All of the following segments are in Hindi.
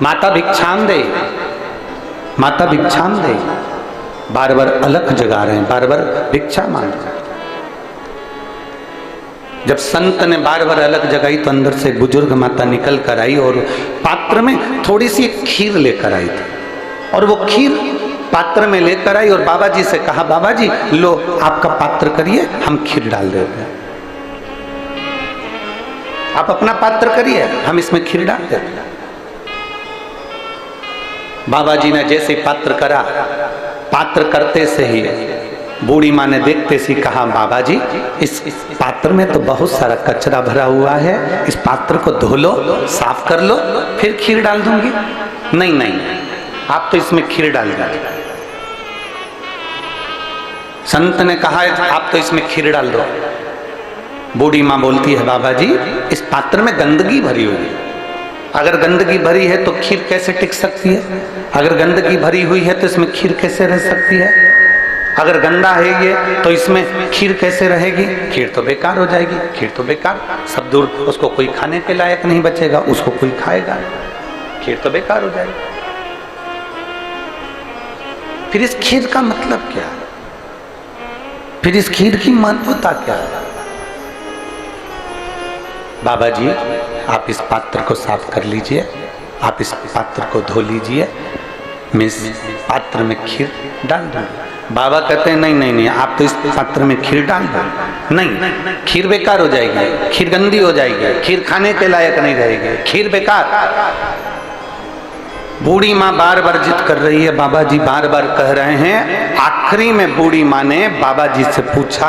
माता भिक्षाम दे, माता भिक्षाम दे, बार बार अलख जगा रहे हैं, बार बार भिक्षा मांग रहे हैं। जब संत ने बार बार अलख जगाई तो अंदर से बुजुर्ग माता निकल कर आई और पात्र में थोड़ी सी खीर लेकर आई थी, और वो खीर पात्र में लेकर आई और बाबा जी से कहा, बाबा जी लो आपका पात्र करिए, हम खीर डाल देते हैं। आप अपना पात्र करिए, हम इसमें खीर डाल देते हैं। बाबा जी ने जैसे पात्र करा, पात्र करते से ही बूढ़ी माँ ने देखते सी कहा, बाबा जी इस पात्र में तो बहुत सारा कचरा भरा हुआ है, इस पात्र को धो लो, साफ कर लो, फिर खीर डाल दूंगी। नहीं नहीं, आप तो इसमें खीर डाल दीजिए। संत ने कहा आप तो इसमें खीर डाल दो। बूढ़ी माँ बोलती है, बाबा जी इस पात्र में गंदगी भरी हुई है, अगर गंदगी भरी है तो खीर कैसे टिक सकती है? अगर गंदगी भरी हुई है तो इसमें खीर कैसे रह सकती है? अगर गंदा है ये तो इसमें खीर कैसे रहेगी? खीर तो बेकार हो जाएगी, खीर तो बेकार, सब दूर, उसको कोई खाने के लायक नहीं बचेगा, उसको कोई खाएगा, खीर तो बेकार हो जाएगी। फिर इस खीर का मतलब क्या है? फिर इस खीर की महत्वता क्या है? बाबा जी आप इस पात्र को साफ कर लीजिए, आप इस पात्र को धो लीजिए, मैं इस पात्र में खीर डाल दूंगा। बाबा कहते हैं नहीं नहीं नहीं, आप तो इस पात्र में खीर डाल दो। नहीं, खीर बेकार हो जाएगी, खीर गंदी हो जाएगी, खीर खाने के लायक नहीं रहेगी, खीर बेकार। बूढ़ी माँ बार बार जिद कर रही है, बाबा जी बार बार कह रहे हैं। आखिरी में बूढ़ी माँ ने बाबा जी से पूछा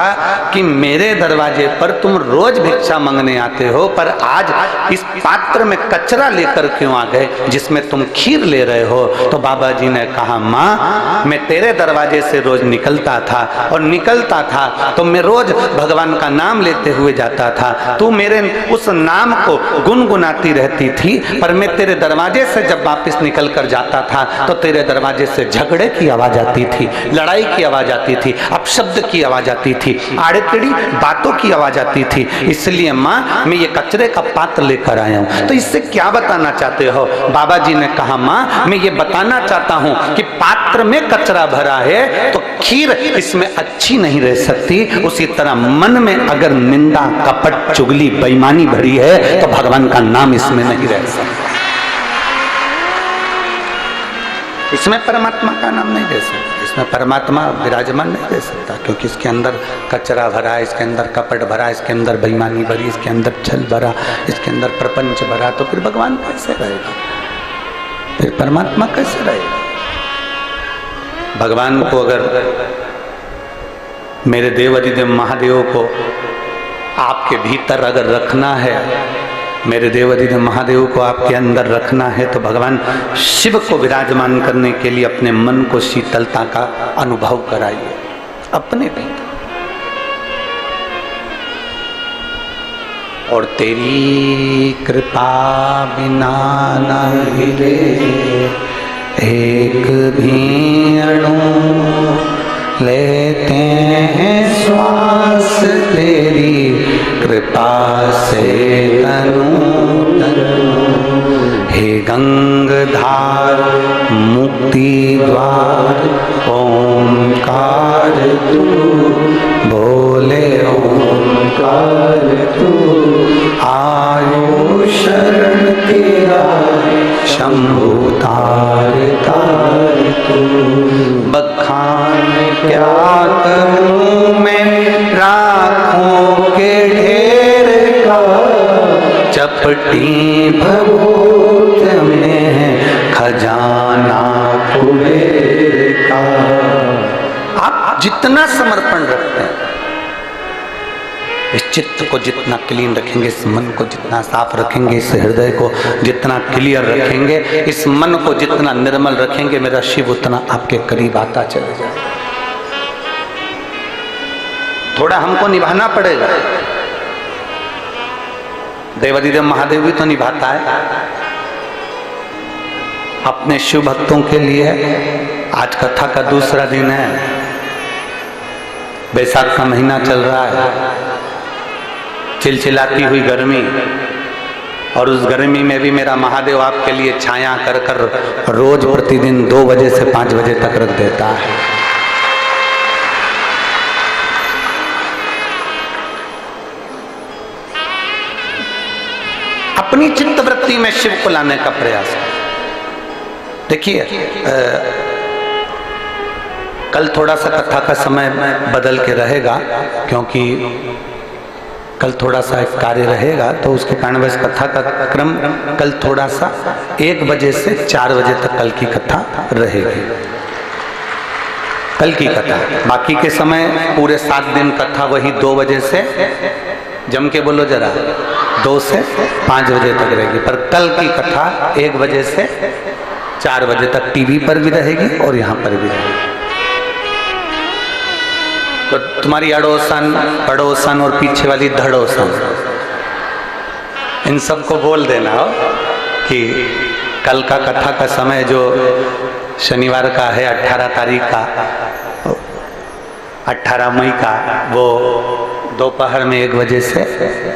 कि मेरे दरवाजे पर तुम रोज भिक्षा मांगने आते हो, पर आज इस पात्र में कचरा लेकर क्यों आ गए जिसमें तुम खीर ले रहे हो? तो बाबा जी ने कहा, माँ मैं तेरे दरवाजे से रोज निकलता था, और निकलता था तो मैं रोज भगवान का नाम लेते हुए जाता था, तू मेरे उस नाम को गुनगुनाती रहती थी, पर मैं तेरे दरवाजे से जब वापस निकल कर जाता था तो तेरे दरवाजे से झगड़े की आवाज आती थी, लड़ाई की आवाज आती थी, अपशब्द की आवाज आती थी, आड़ेतड़ी बातों की आवाज आती थी। इसलिए माँ मैं ये कचरे का पात्र लेकर आया हूँ। तो इससे क्या बताना चाहते हो? बाबा जी ने कहा, माँ मैं ये बताना चाहता हूँ कि पात्र में कचरा भरा है तो खीर इसमें अच्छी नहीं रह सकती। उसी तरह मन में अगर निंदा, कपट, चुगली, बेईमानी भरी है तो भगवान का नाम इसमें नहीं रह सकता, इसमें परमात्मा का नाम नहीं दे सकता, इसमें परमात्मा विराजमान नहीं दे सकता, क्योंकि इसके अंदर कचरा भरा है, इसके अंदर कपट भरा, इसके अंदर बेईमानी भरी, इसके अंदर छल भरा, इसके अंदर प्रपंच भरा, तो फिर भगवान कैसे रहेगा? फिर परमात्मा कैसे रहेगा? भगवान को अगर, मेरे देव अधिदेव महादेव को आपके भीतर अगर रखना है, मेरे देव अधिदेव महादेव को आपके अंदर रखना है, तो भगवान शिव को विराजमान करने के लिए अपने मन को शीतलता का अनुभव कराइए अपने भीतर। और तेरी कृपा बिना न हिले एक भी अणु, लेते हैं श्वास तेरी कृपा से तनु तनु। हे गंगाधार मुक्ति द्वार ओंकार तू, बोले ओंकार तू, आयो शरण तेरा शंभु तार तार तू। बखान क्या करूं मैं राखों के ढेर का, चपटी भभूत में खजाना कुबेर का। आप जितना समर्पण रखते हैं, इस चित्त को जितना क्लीन रखेंगे, इस मन को जितना साफ रखेंगे, इस हृदय को जितना क्लियर रखेंगे, इस मन को जितना निर्मल रखेंगे, मेरा शिव उतना आपके करीब आता चले जाए। थोड़ा हमको निभाना पड़ेगा। देवाधिदेव महादेव भी तो निभाता है अपने शिव भक्तों के लिए। आज कथा का दूसरा दिन है, बैसाख का महीना चल रहा है, चिलचिलाती हुई गर्मी, और उस गर्मी में भी मेरा महादेव आपके लिए छाया कर कर रोज प्रतिदिन 2 बजे से 5 बजे तक रख देता है। अपनी चित्त वृत्ति में शिव को लाने का प्रयास है। देखिए, कल थोड़ा सा कथा का समय बदल के रहेगा, क्योंकि कल थोड़ा सा एक कार्य रहेगा, तो उसके कारण बस कथा का क्रम कल थोड़ा सा 1 बजे से 4 बजे तक कल की कथा रहेगी। कल की कथा, बाकी के समय पूरे 7 दिन कथा वही 2 बजे से, जम के बोलो जरा, 2 से 5 बजे तक रहेगी। पर कल की कथा 1 बजे से 4 बजे तक टीवी पर भी रहेगी और यहाँ पर भी रहेगी। तो तुम्हारी अड़ोसन पड़ोसन और पीछे वाली धड़ोसन, इन सबको बोल देना हो कि कल का कथा का समय जो शनिवार का है 18 तारीख का, 18 मई का, वो दोपहर में 1 बजे से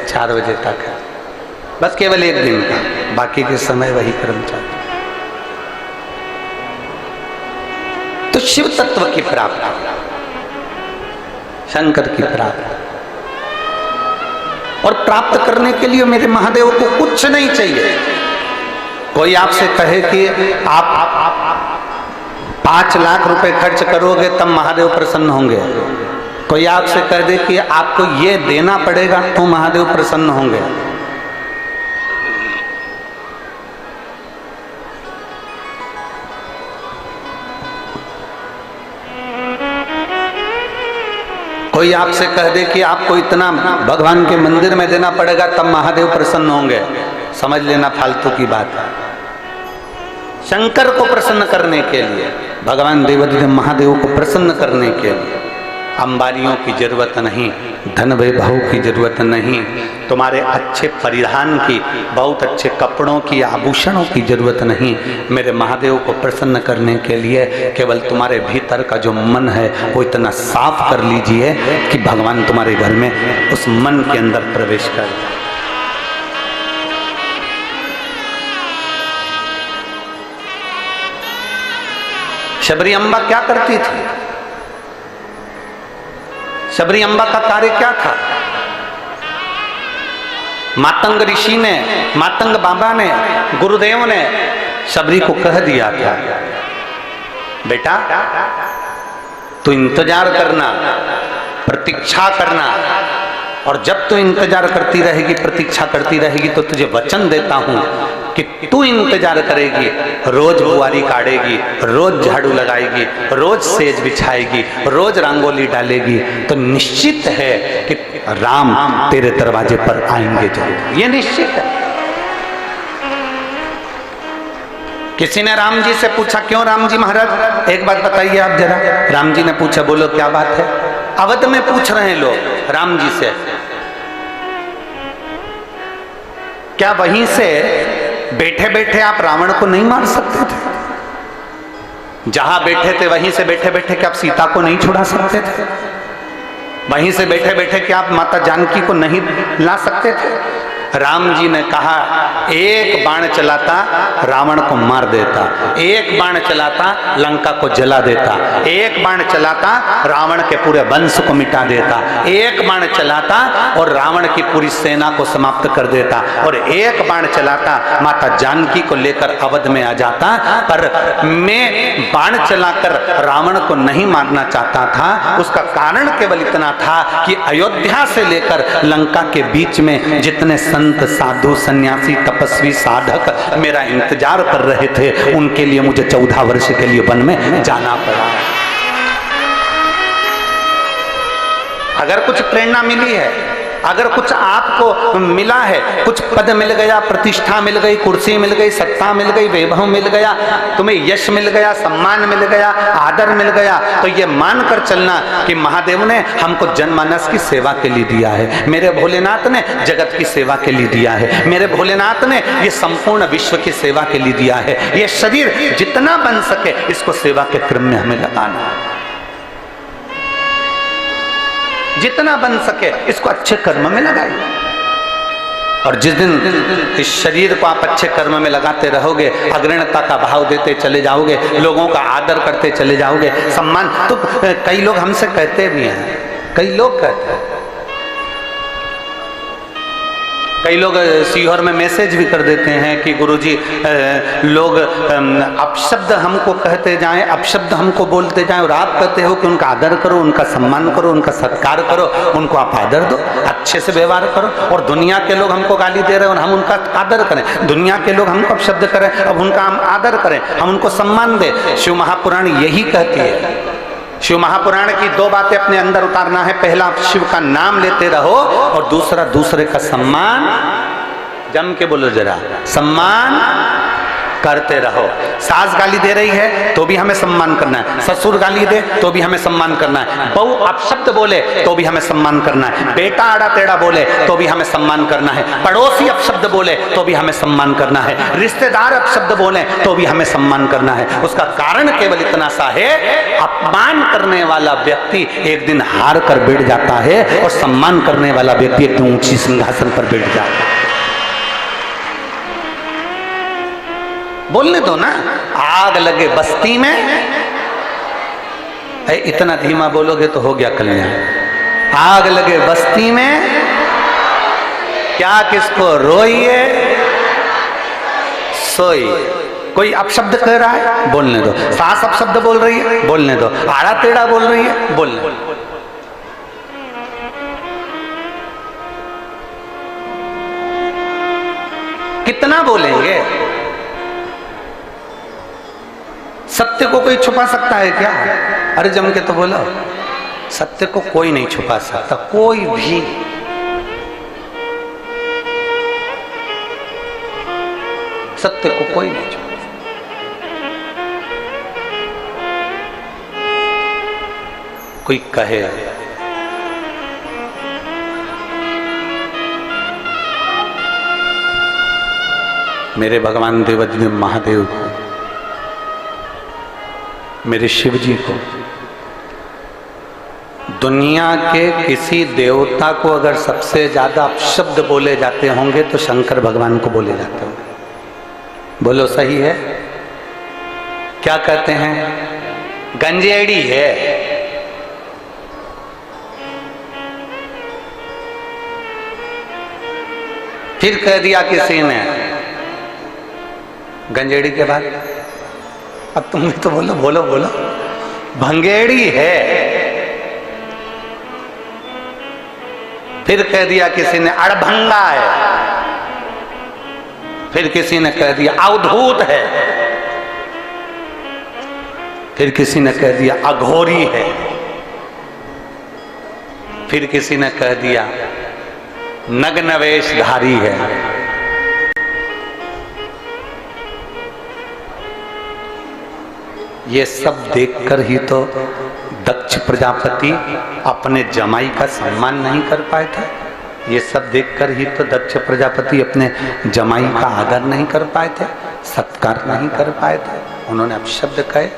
4 बजे तक है। बस केवल 1 दिन का, बाकी के समय वही क्रम चलता। तो शिव तत्व की प्राप्ति, शंकर की प्राप्ति, और प्राप्त करने के लिए मेरे महादेव को कुछ नहीं चाहिए। कोई आपसे कहे कि आप 5 लाख रुपए खर्च करोगे तब महादेव प्रसन्न होंगे, कोई आपसे कह दे कि आपको ये देना पड़ेगा तो महादेव प्रसन्न होंगे, कोई आपसे कह दे कि आपको इतना भगवान के मंदिर में देना पड़ेगा तब महादेव प्रसन्न होंगे, समझ लेना फालतू की बात है। शंकर को प्रसन्न करने के लिए, भगवान देवाधिदेव महादेव को प्रसन्न करने के लिए अंबारियों की जरूरत नहीं, धन वैभव की जरूरत नहीं, तुम्हारे अच्छे परिधान की, बहुत अच्छे कपड़ों की, आभूषणों की जरूरत नहीं। मेरे महादेव को प्रसन्न करने के लिए केवल तुम्हारे भीतर का जो मन है वो इतना साफ कर लीजिए कि भगवान तुम्हारे घर में उस मन के अंदर प्रवेश कर जाए। शबरी अम्बा क्या करती थी? शबरी अम्बा का कार्य क्या था? मातंग ऋषि ने, मातंग बाबा ने, गुरुदेव ने शबरी को कह दिया था, बेटा तू इंतजार करना, प्रतीक्षा करना, और जब तू इंतजार करती रहेगी, प्रतीक्षा करती रहेगी, तो तुझे वचन देता हूं कि तू इंतजार करेगी, रोज बुआरी काटेगी, रोज झाड़ू लगाएगी, रोज सेज बिछाएगी, रोज रंगोली डालेगी, तो निश्चित है कि राम तेरे दरवाजे पर आएंगे जरूर, ये निश्चित है। किसी ने राम जी से पूछा, क्यों राम जी महाराज, एक बात बताइए आप जरा। राम जी ने पूछा, बोलो क्या बात है? अवध में पूछ रहे हैं लोग राम जी से, क्या वहीं से बैठे बैठे आप रावण को नहीं मार सकते थे? जहां बैठे थे वहीं से बैठे बैठे क्या आप सीता को नहीं छुड़ा सकते थे? वहीं से बैठे बैठे क्या आप माता जानकी को नहीं ला सकते थे? राम जी ने कहा, एक बाण चलाता रावण को मार देता, एक बाण चलाता लंका को जला देता, एक बाण चलाता रावण के पूरे वंश को मिटा देता, एक बाण चलाता और रावण की पूरी सेना को समाप्त कर देता, और एक बाण चलाता माता जानकी को लेकर अवध में आ जाता। पर मैं बाण चलाकर रावण को नहीं मारना चाहता था, उसका कारण केवल इतना था कि अयोध्या से लेकर लंका के बीच में जितने संत, साधु, सन्यासी, तपस्वी, साधक मेरा इंतजार कर रहे थे, उनके लिए मुझे 14 वर्ष के लिए वन में जाना पड़ा। अगर कुछ प्रेरणा मिली है, अगर कुछ आपको मिला है, कुछ पद मिल गया, प्रतिष्ठा मिल गई, कुर्सी मिल गई, सत्ता मिल गई, वैभव मिल गया, तुम्हें यश मिल गया, सम्मान मिल गया, आदर मिल गया, तो ये मानकर चलना कि महादेव ने हमको जनमानस की सेवा के लिए दिया है, मेरे भोलेनाथ ने जगत की सेवा के लिए दिया है, मेरे भोलेनाथ ने ये संपूर्ण विश्व की सेवा के लिए दिया है। ये शरीर जितना बन सके इसको सेवा के क्रम में हमें लगाना है, जितना बन सके इसको अच्छे कर्म में लगाइए। और जिस दिन इस शरीर को आप अच्छे कर्म में लगाते रहोगे, अग्रणता का भाव देते चले जाओगे, लोगों का आदर करते चले जाओगे, सम्मान। तो कई लोग हमसे कहते भी हैं, कई लोग कहते हैं, कई लोग सीहोर में मैसेज भी कर देते हैं कि गुरुजी लोग अपशब्द हमको कहते जाएं, अपशब्द हमको बोलते जाएं, और आप कहते हो कि उनका आदर करो, उनका सम्मान करो, उनका सत्कार करो, उनको आप आदर दो, अच्छे से व्यवहार करो। और दुनिया के लोग हमको गाली दे रहे हैं और हम उनका आदर करें, दुनिया के लोग हमको अपशब्द करें, अब उनका हम आदर करें, हम उनको सम्मान दें। शिव महापुराण यही कहती है। शिव महापुराण की दो बातें अपने अंदर उतारना है। पहला, शिव का नाम लेते रहो, और दूसरा, दूसरे का सम्मान, जम के बोलो जरा, सम्मान करते रहो। सास गाली दे रही है तो भी हमें सम्मान करना है, ससुर गाली दे तो भी हमें सम्मान करना है, बहू अपशब्द बोले तो भी हमें सम्मान करना है, बेटा आड़ा टेढ़ा बोले तो भी हमें सम्मान करना है, पड़ोसी अपशब्द बोले तो भी हमें सम्मान करना है, रिश्तेदार अपशब्द बोले तो भी हमें सम्मान करना है। उसका कारण केवल इतना सा है, अपमान करने वाला व्यक्ति एक दिन हार कर बैठ जाता है, और सम्मान करने वाला व्यक्ति एक दिन ऊंची सिंहासन पर बैठ जाता है। बोलने दो ना। आग लगे बस्ती में, इतना धीमा बोलोगे तो हो गया कल्याण। आग लगे बस्ती में, क्या किसको रोइए सोइए। कोई अपशब्द कह रहा है, बोलने दो। सास अपशब्द बोल रही है, बोलने दो। आड़ा टेढ़ा बोल रही है, बोलने दो। कितना बोलेंगे? सत्य को कोई छुपा सकता है क्या? अरे जम के तो बोलो, सत्य को कोई नहीं छुपा सकता, कोई भी। सत्य को कोई नहीं छुपा। कोई कहे मेरे भगवान देवाधिदेव महादेव को, मेरे शिव जी को, दुनिया के किसी देवता को अगर सबसे ज्यादा अपशब्द बोले जाते होंगे तो शंकर भगवान को बोले जाते होंगे। बोलो सही है? क्या कहते हैं? गंजेड़ी है। फिर कह दिया किसी ने गंजेड़ी के बाद, अब तुम भी तो बोलो बोलो बोलो, भंगेड़ी है। फिर कह दिया किसी ने अड़भंगा है, फिर किसी ने कह दिया अवधूत है, फिर किसी ने कह दिया अघोरी है, फिर किसी ने कह दिया नग्न वेशधारी है। ये सब देखकर ही तो दक्ष प्रजापति अपने जमाई का सम्मान नहीं कर पाए थे। ये सब देखकर ही तो दक्ष प्रजापति अपने जमाई का आदर नहीं कर पाए थे, सत्कार नहीं कर पाए थे। उन्होंने अपशब्द कहे,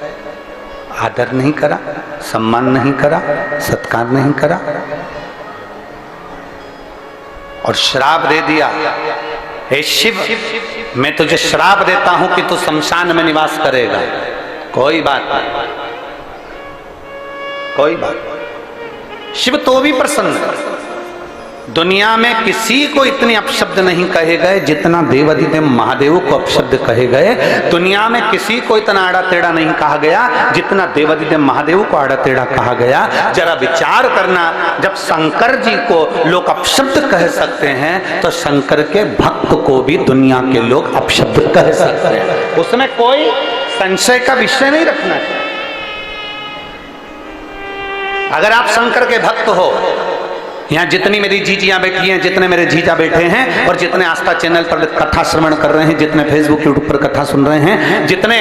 आदर नहीं करा, सम्मान नहीं करा, सत्कार नहीं करा, और श्राप दे दिया, हे शिव मैं तुझे श्राप देता हूं कि तू शमशान में निवास करेगा। कोई बात नहीं, कोई बात नहीं। शिव तो भी प्रसन्न है। दुनिया में किसी को इतने अपशब्द नहीं कहे गए जितना देवाधिदेव महादेव को अपशब्द कहे गए। दुनिया में किसी को इतना आड़ा टेढ़ा नहीं कहा गया जितना देवाधिदेव महादेव को आड़ा टेढ़ा कहा गया। जरा विचार करना, जब शंकर जी को लोग अपशब्द कह सकते हैं तो शंकर के भक्त को भी दुनिया के लोग अपशब्द कह सकते हैं। उसमें कोई संशय का विषय नहीं रखना चाहिए। अगर आप शंकर के भक्त हो, यहाँ जितनी मेरी जीजियां बैठी हैं, जितने मेरे जीजा बैठे हैं, और जितने आस्था चैनल पर कथा श्रवण कर रहे हैं, जितने फेसबुक यूट्यूब पर कथा सुन रहे हैं, जितने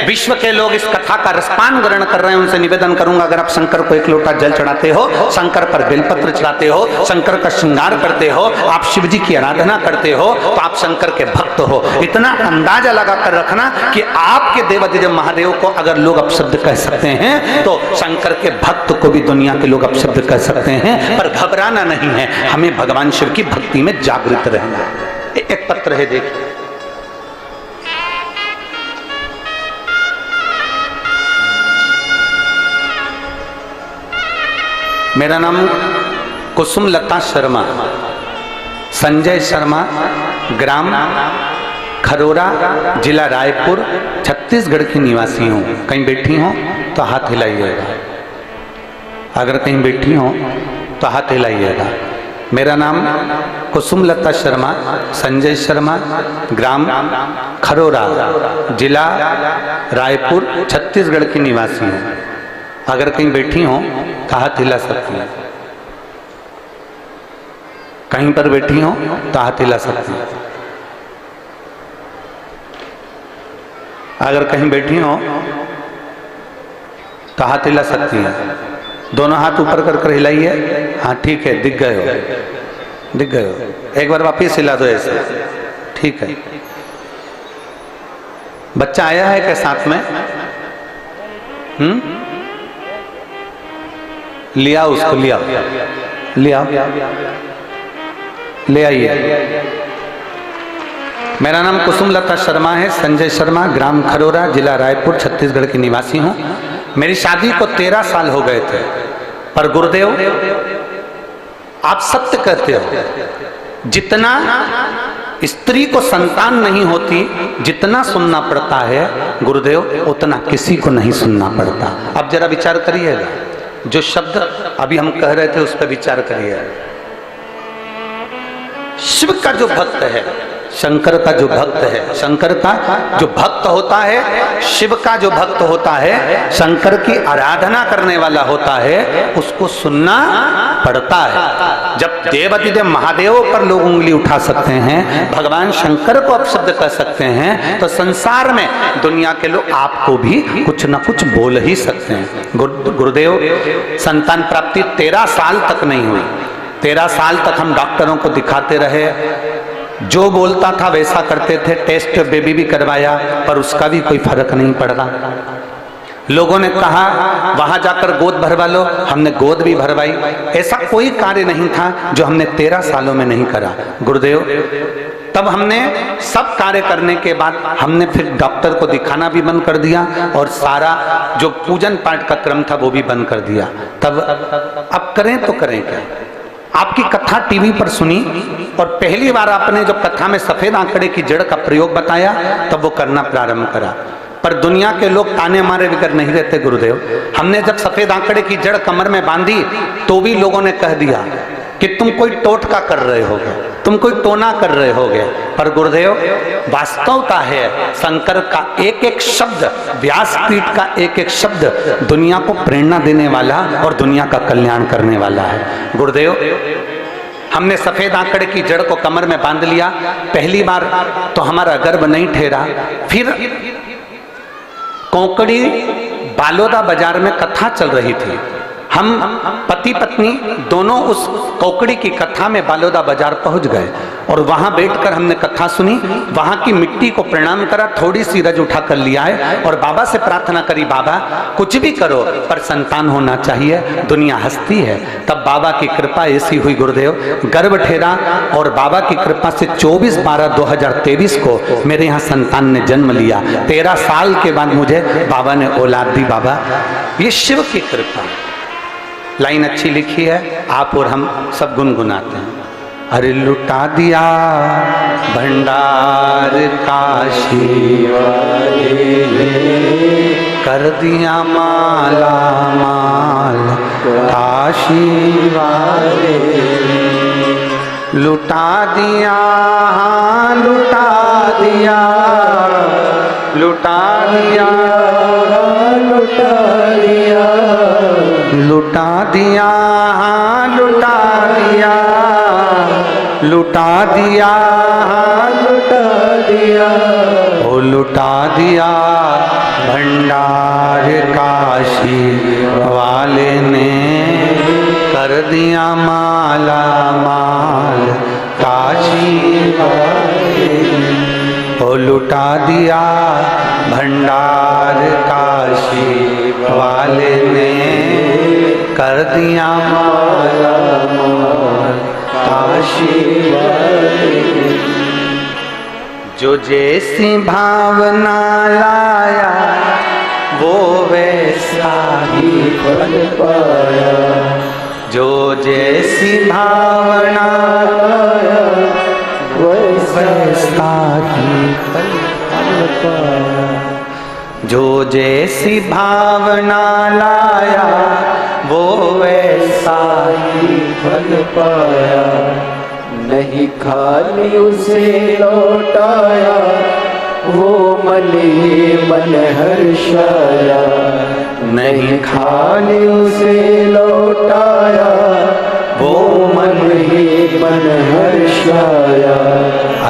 विश्व के लोग इस कथा का रसपान ग्रहण कर रहे हैं, उनसे निवेदन करूंगा, अगर आप शंकर को एक लोटा जल चढ़ाते हो, शंकर पर बेलपत्र चढ़ाते हो, शंकर का श्रृंगार करते हो, आप शिव जी की आराधना करते हो, तो आप शंकर के भक्त हो। इतना अंदाजा लगा कर रखना कि आपके देवाधिदेव महादेव को अगर लोग अपशब्द कह सकते हैं तो शंकर के भक्त को भी दुनिया के लोग अपशब्द कह सकते हैं। पर घबराना जाना नहीं है, हमें भगवान शिव की भक्ति में जागृत रहना है। एक पत्र है, देखिए। मेरा नाम कुसुम लता शर्मा, संजय शर्मा, ग्राम खरोरा, जिला रायपुर, छत्तीसगढ़ की निवासी हूँ। कहीं बैठी हो तो हाथ हिलाइएगा, अगर कहीं बैठी हो तो हाथ हिलाइएगा। मेरा नाम कुसुम लता शर्मा, संजय शर्मा, ग्राम खरोरा, जिला रायपुर, छत्तीसगढ़ की निवासी हूँ। अगर कहीं बैठी हो तो हाथ हिला सकती हैं, कहीं पर बैठी हो तो हाथ हिला सकती हैं। अगर कहीं बैठी हो तो हाथ हिला सकती हैं। दोनों हाथ ऊपर कर कर हिलाइए। हाँ ठीक है, दिख गए हो, दिख गए हो। एक बार वापिस हिला दो ऐसे, ठीक है। बच्चा आया है क्या साथ में? लिया उसको, लिया लिया, ले आइए। मेरा नाम कुसुम लता शर्मा है, संजय शर्मा, ग्राम खरोरा, जिला रायपुर, छत्तीसगढ़ की निवासी हूँ। मेरी शादी को 13 साल हो गए थे, पर गुरुदेव आप सत्य कहते हो, जितना स्त्री को संतान नहीं होती, जितना सुनना पड़ता है गुरुदेव, उतना किसी को नहीं सुनना पड़ता। अब जरा विचार करिएगा, जो शब्द अभी हम कह रहे थे उस पर विचार करिए। शिव का जो भक्त है, शंकर का जो भक्त है, शंकर का जो भक्त होता है, शिव का जो भक्त होता है, शंकर की आराधना करने वाला होता है, उसको सुनना पड़ता है। जब देवाधिदेव महादेव पर लोग उंगली उठा सकते हैं, भगवान शंकर को अपशब्द कर सकते हैं, तो संसार में दुनिया के लोग आपको भी कुछ न कुछ बोल ही सकते हैं। गुरुदेव, संतान प्राप्ति 13 साल तक नहीं हुई। 13 साल तक हम डॉक्टरों को दिखाते रहे, जो बोलता था वैसा करते थे, टेस्ट बेबी भी करवाया, पर उसका भी कोई फर्क नहीं पड़ रहा। लोगों ने कहा वहां जाकर गोद भरवा लो, हमने गोद भी भरवाई। ऐसा कोई कार्य नहीं था जो हमने 13 सालों में नहीं करा। गुरुदेव, तब हमने सब कार्य करने के बाद हमने फिर डॉक्टर को दिखाना भी बंद कर दिया, और सारा जो पूजन पाठ का क्रम था वो भी बंद कर दिया। तब अब करें तो करें क्या? आपकी कथा टीवी पर सुनी, और पहली बार आपने जो कथा में सफेद आंकड़े की जड़ का प्रयोग बताया, तब वो करना प्रारंभ करा। पर दुनिया के लोग ताने मारे बगैर नहीं रहते गुरुदेव। हमने जब सफेद आंकड़े की जड़ कमर में बांधी, तो भी लोगों ने कह दिया कि तुम कोई टोटका कर रहे होगे, तुम कोई टोना कर रहे होगे। पर गुरुदेव, वास्तवता है, शंकर का एक एक शब्द, व्यासपीठ का एक एक शब्द दुनिया को प्रेरणा देने वाला और दुनिया का कल्याण करने वाला है। गुरुदेव, हमने सफेद आंकड़े की जड़ को कमर में बांध लिया। पहली बार तो हमारा गर्भ नहीं ठहरा, फिर कोंकड़ी बालोदा बाजार में कथा चल रही थी। हम पति पत्नी दोनों उस कोकड़ी की कथा में बालोदा बाजार पहुंच गए, और वहां बैठकर हमने कथा सुनी। वहां की मिट्टी को प्रणाम करा, थोड़ी सी रज उठा कर लिया है, और बाबा से प्रार्थना करी, बाबा कुछ भी करो पर संतान होना चाहिए, दुनिया हंसती है। तब बाबा की कृपा ऐसी हुई गुरुदेव, गर्भ ठहरा, और बाबा की कृपा से 24/12/2023 को मेरे यहाँ संतान ने जन्म लिया। 13 साल के बाद मुझे बाबा ने औलाद दी। बाबा, ये शिव की कृपा। लाइन अच्छी लिखी है, आप और हम सब गुनगुनाते हैं। अरे लुटा दिया भंडार काशी वाले ने, कर दिया माला माल काशी वाले ने। लुटा दिया, लुटा दिया, लुटा दिया, लुटा दिया, लुटा दिया, लुटा दिया, लुटा दिया, लुटा दिया, ओ लुटा दिया भंडार काशी वाले ने, कर दिया माला माल काशी वाले ने, ओ लुटा दिया भंडार काशी वाले ने, कर दिया माला माल काशी वाले। जो जैसी भावना लाया वो वैसा ही फल पाया। जो जैसी भावना लाया वैसा ही फल पाया। जो जैसी भावना लाया वो वैसा ही फल पाया। नहीं खाली उसे लौटाया वो मन ही मन हर्षाया। नहीं खाली उसे लौटाया वो मन ही मन हर्षाया।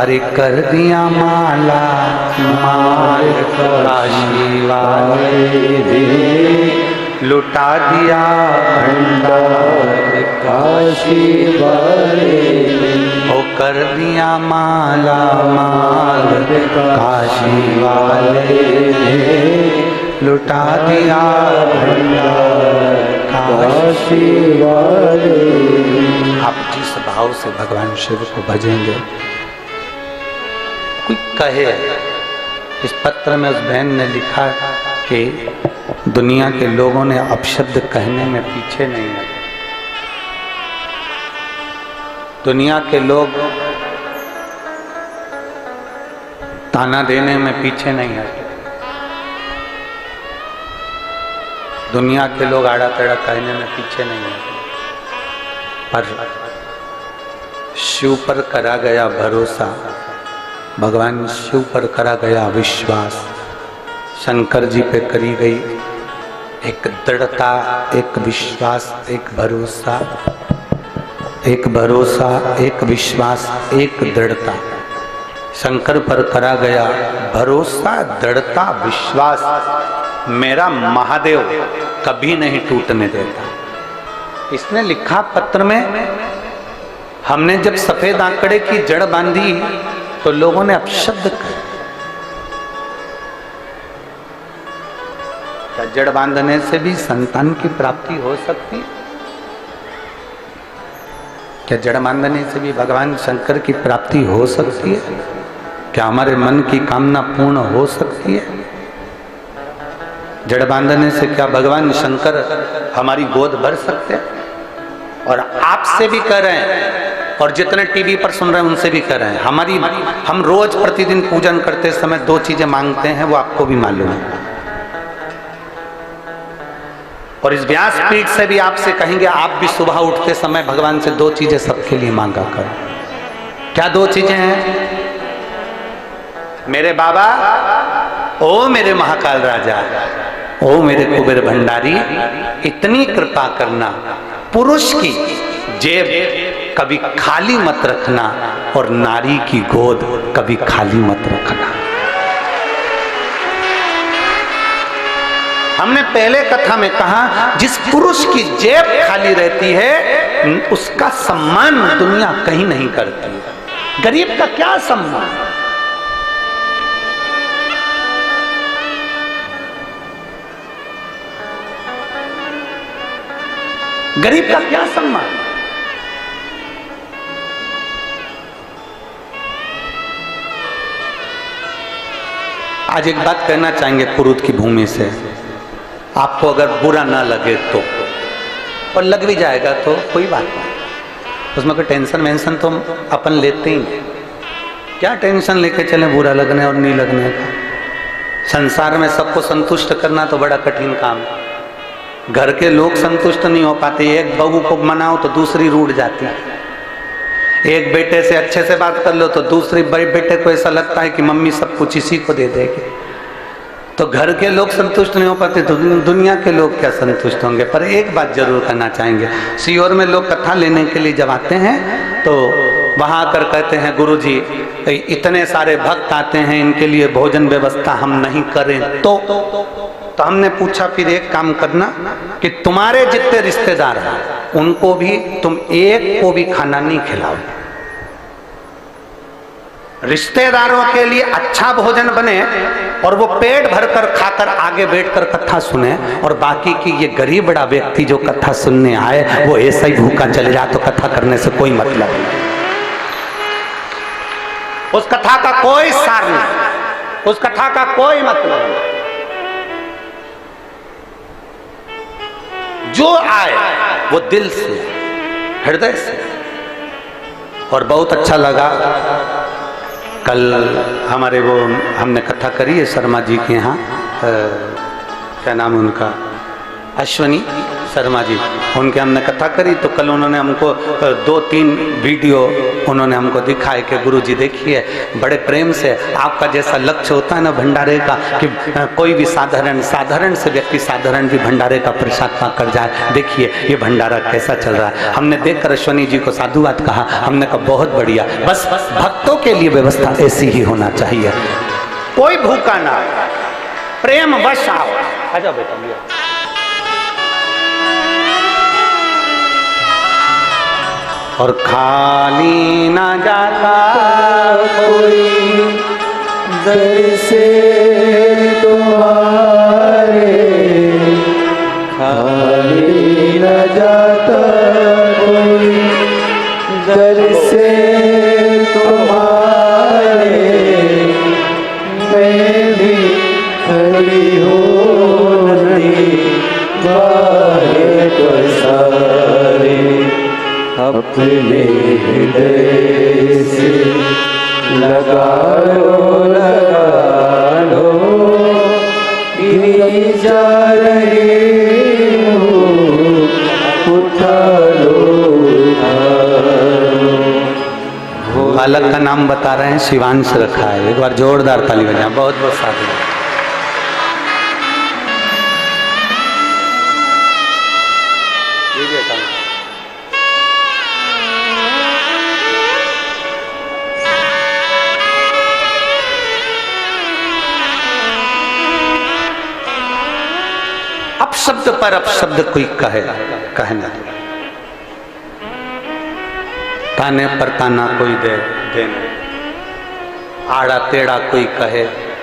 अरे कर दिया माला माल काशी वाले। लुटा दिया भंडार काशी वाले। ओ कर दिया माला माल काशी वाले। लुटा दिया भंडार काशी वाले। आप जिस भाव से भगवान शिव को भजेंगे, कोई कहे, इस पत्र में उस बहन ने लिखा कि दुनिया के लोगों ने अपशब्द कहने में पीछे नहीं है। दुनिया के लोग ताना देने में पीछे नहीं है। दुनिया के लोग आड़ा टेढ़ा कहने में पीछे नहीं है। पर शिव पर करा गया भरोसा, भगवान शिव पर करा गया विश्वास, शंकर जी पे करी गई एक दृढ़ता, एक विश्वास, एक भरोसा, एक भरोसा, एक विश्वास, एक दृढ़ता। शंकर पर करा गया भरोसा, दृढ़ता, विश्वास मेरा महादेव कभी नहीं टूटने देता। इसने लिखा पत्र में, हमने जब सफेद आंकड़े की जड़ बांधी तो लोगों ने अपशब्द कहे। क्या जड़ बांधने से भी संतान की प्राप्ति हो सकती है? क्या जड़ बांधने से भी भगवान शंकर की प्राप्ति हो सकती है? क्या हमारे मन की कामना पूर्ण हो सकती है? जड़ बांधने से क्या भगवान शंकर हमारी गोद भर सकते हैं? और आपसे भी कह रहे हैं, और जितने टीवी पर सुन रहे हैं उनसे भी कह रहे हैं, हम रोज प्रतिदिन पूजन करते समय दो चीजें मांगते हैं, वो आपको भी मालूम है। और इस व्यासपीठ से भी आपसे कहेंगे, आप भी सुबह उठते समय भगवान से दो चीजें सबके लिए मांगा करो। क्या दो चीजें हैं? मेरे बाबा, ओ मेरे महाकाल राजा, ओ मेरे कुबेर भंडारी, इतनी कृपा करना, पुरुष की जेब कभी खाली मत रखना और नारी की गोद कभी खाली मत रखना। हमने पहले कथा में कहा, जिस पुरुष की जेब खाली रहती है उसका सम्मान दुनिया कहीं नहीं करती। गरीब का क्या सम्मान? गरीब का क्या सम्मान? आज एक बात कहना चाहेंगे कुरुद की भूमि से, आपको अगर बुरा ना लगे तो, और लग भी जाएगा तो कोई बात नहीं, उसमें कोई टेंशन वेंशन तो अपन लेते ही नहीं। क्या टेंशन लेके चले बुरा लगने और नहीं लगने का? संसार में सबको संतुष्ट करना तो बड़ा कठिन काम है। घर के लोग संतुष्ट नहीं हो पाते। एक बहू को मनाओ तो दूसरी रूठ जाती है। एक बेटे से अच्छे से बात कर लो तो दूसरी बड़े बेटे को ऐसा लगता है कि मम्मी सब कुछ इसी को दे देगी। तो घर के लोग संतुष्ट नहीं हो पाते तो दुनिया के लोग क्या संतुष्ट होंगे। पर एक बात जरूर करना चाहेंगे, सीहोर में लोग कथा लेने के लिए जब आते हैं तो वहाँ आकर कहते हैं, गुरुजी इतने सारे भक्त आते हैं, इनके लिए भोजन व्यवस्था हम नहीं करें तो हमने पूछा, फिर एक काम करना कि तुम्हारे जितने रिश्तेदार हैं उनको भी तुम एक को भी खाना नहीं खिलाओ। रिश्तेदारों के लिए अच्छा भोजन बने और वो पेट भरकर खाकर आगे बैठकर कथा सुने, और बाकी की ये गरीब बड़ा व्यक्ति जो कथा सुनने आए वो ऐसा ही भूखा चले जाए, तो कथा करने से कोई मतलब नहीं, उस कथा का कोई सार नहीं, उस कथा का कोई मतलब नहीं। जो आए वो दिल से, हृदय से। और बहुत अच्छा लगा, कल हमारे वो हमने कथा करी है शर्मा जी के यहाँ, क्या नाम है उनका, अश्वनी शर्मा जी, उनके हमने कथा करी। तो कल उन्होंने हमको 2-3 वीडियो उन्होंने हमको दिखाए कि गुरुजी देखिए बड़े प्रेम से, आपका जैसा लक्ष्य होता है ना भंडारे का कि कोई भी साधारण से व्यक्ति साधारण भी भंडारे का प्रसाद पाकर जाए, देखिए ये भंडारा कैसा चल रहा है। हमने देखकर अश्वनी जी को साधुवाद कहा, हमने कहा बहुत बढ़िया, बस भक्तों के लिए व्यवस्था ऐसी ही होना चाहिए, कोई भूखा ना, प्रेम वश आओ। आजा बेटा, और खाली ना जाता कोई दर से तुम्हारे, खाली ना जाता कोई दर से तुम्हारे, मैं भी खड़ी हूँ नदी बाहर तो सारे, अपने हृदय से लगा लो, गिरी जा रही हूँ, उठा लो। बालक का नाम बता रहे हैं, शिवांश रखा है, एक बार जोरदार ताली बजाएं, बहुत बहुत साधु। अपशब्द पर अपशब्द कोई कहना, ताने पर ताना कोई देना, आड़ा टेढ़ा कोई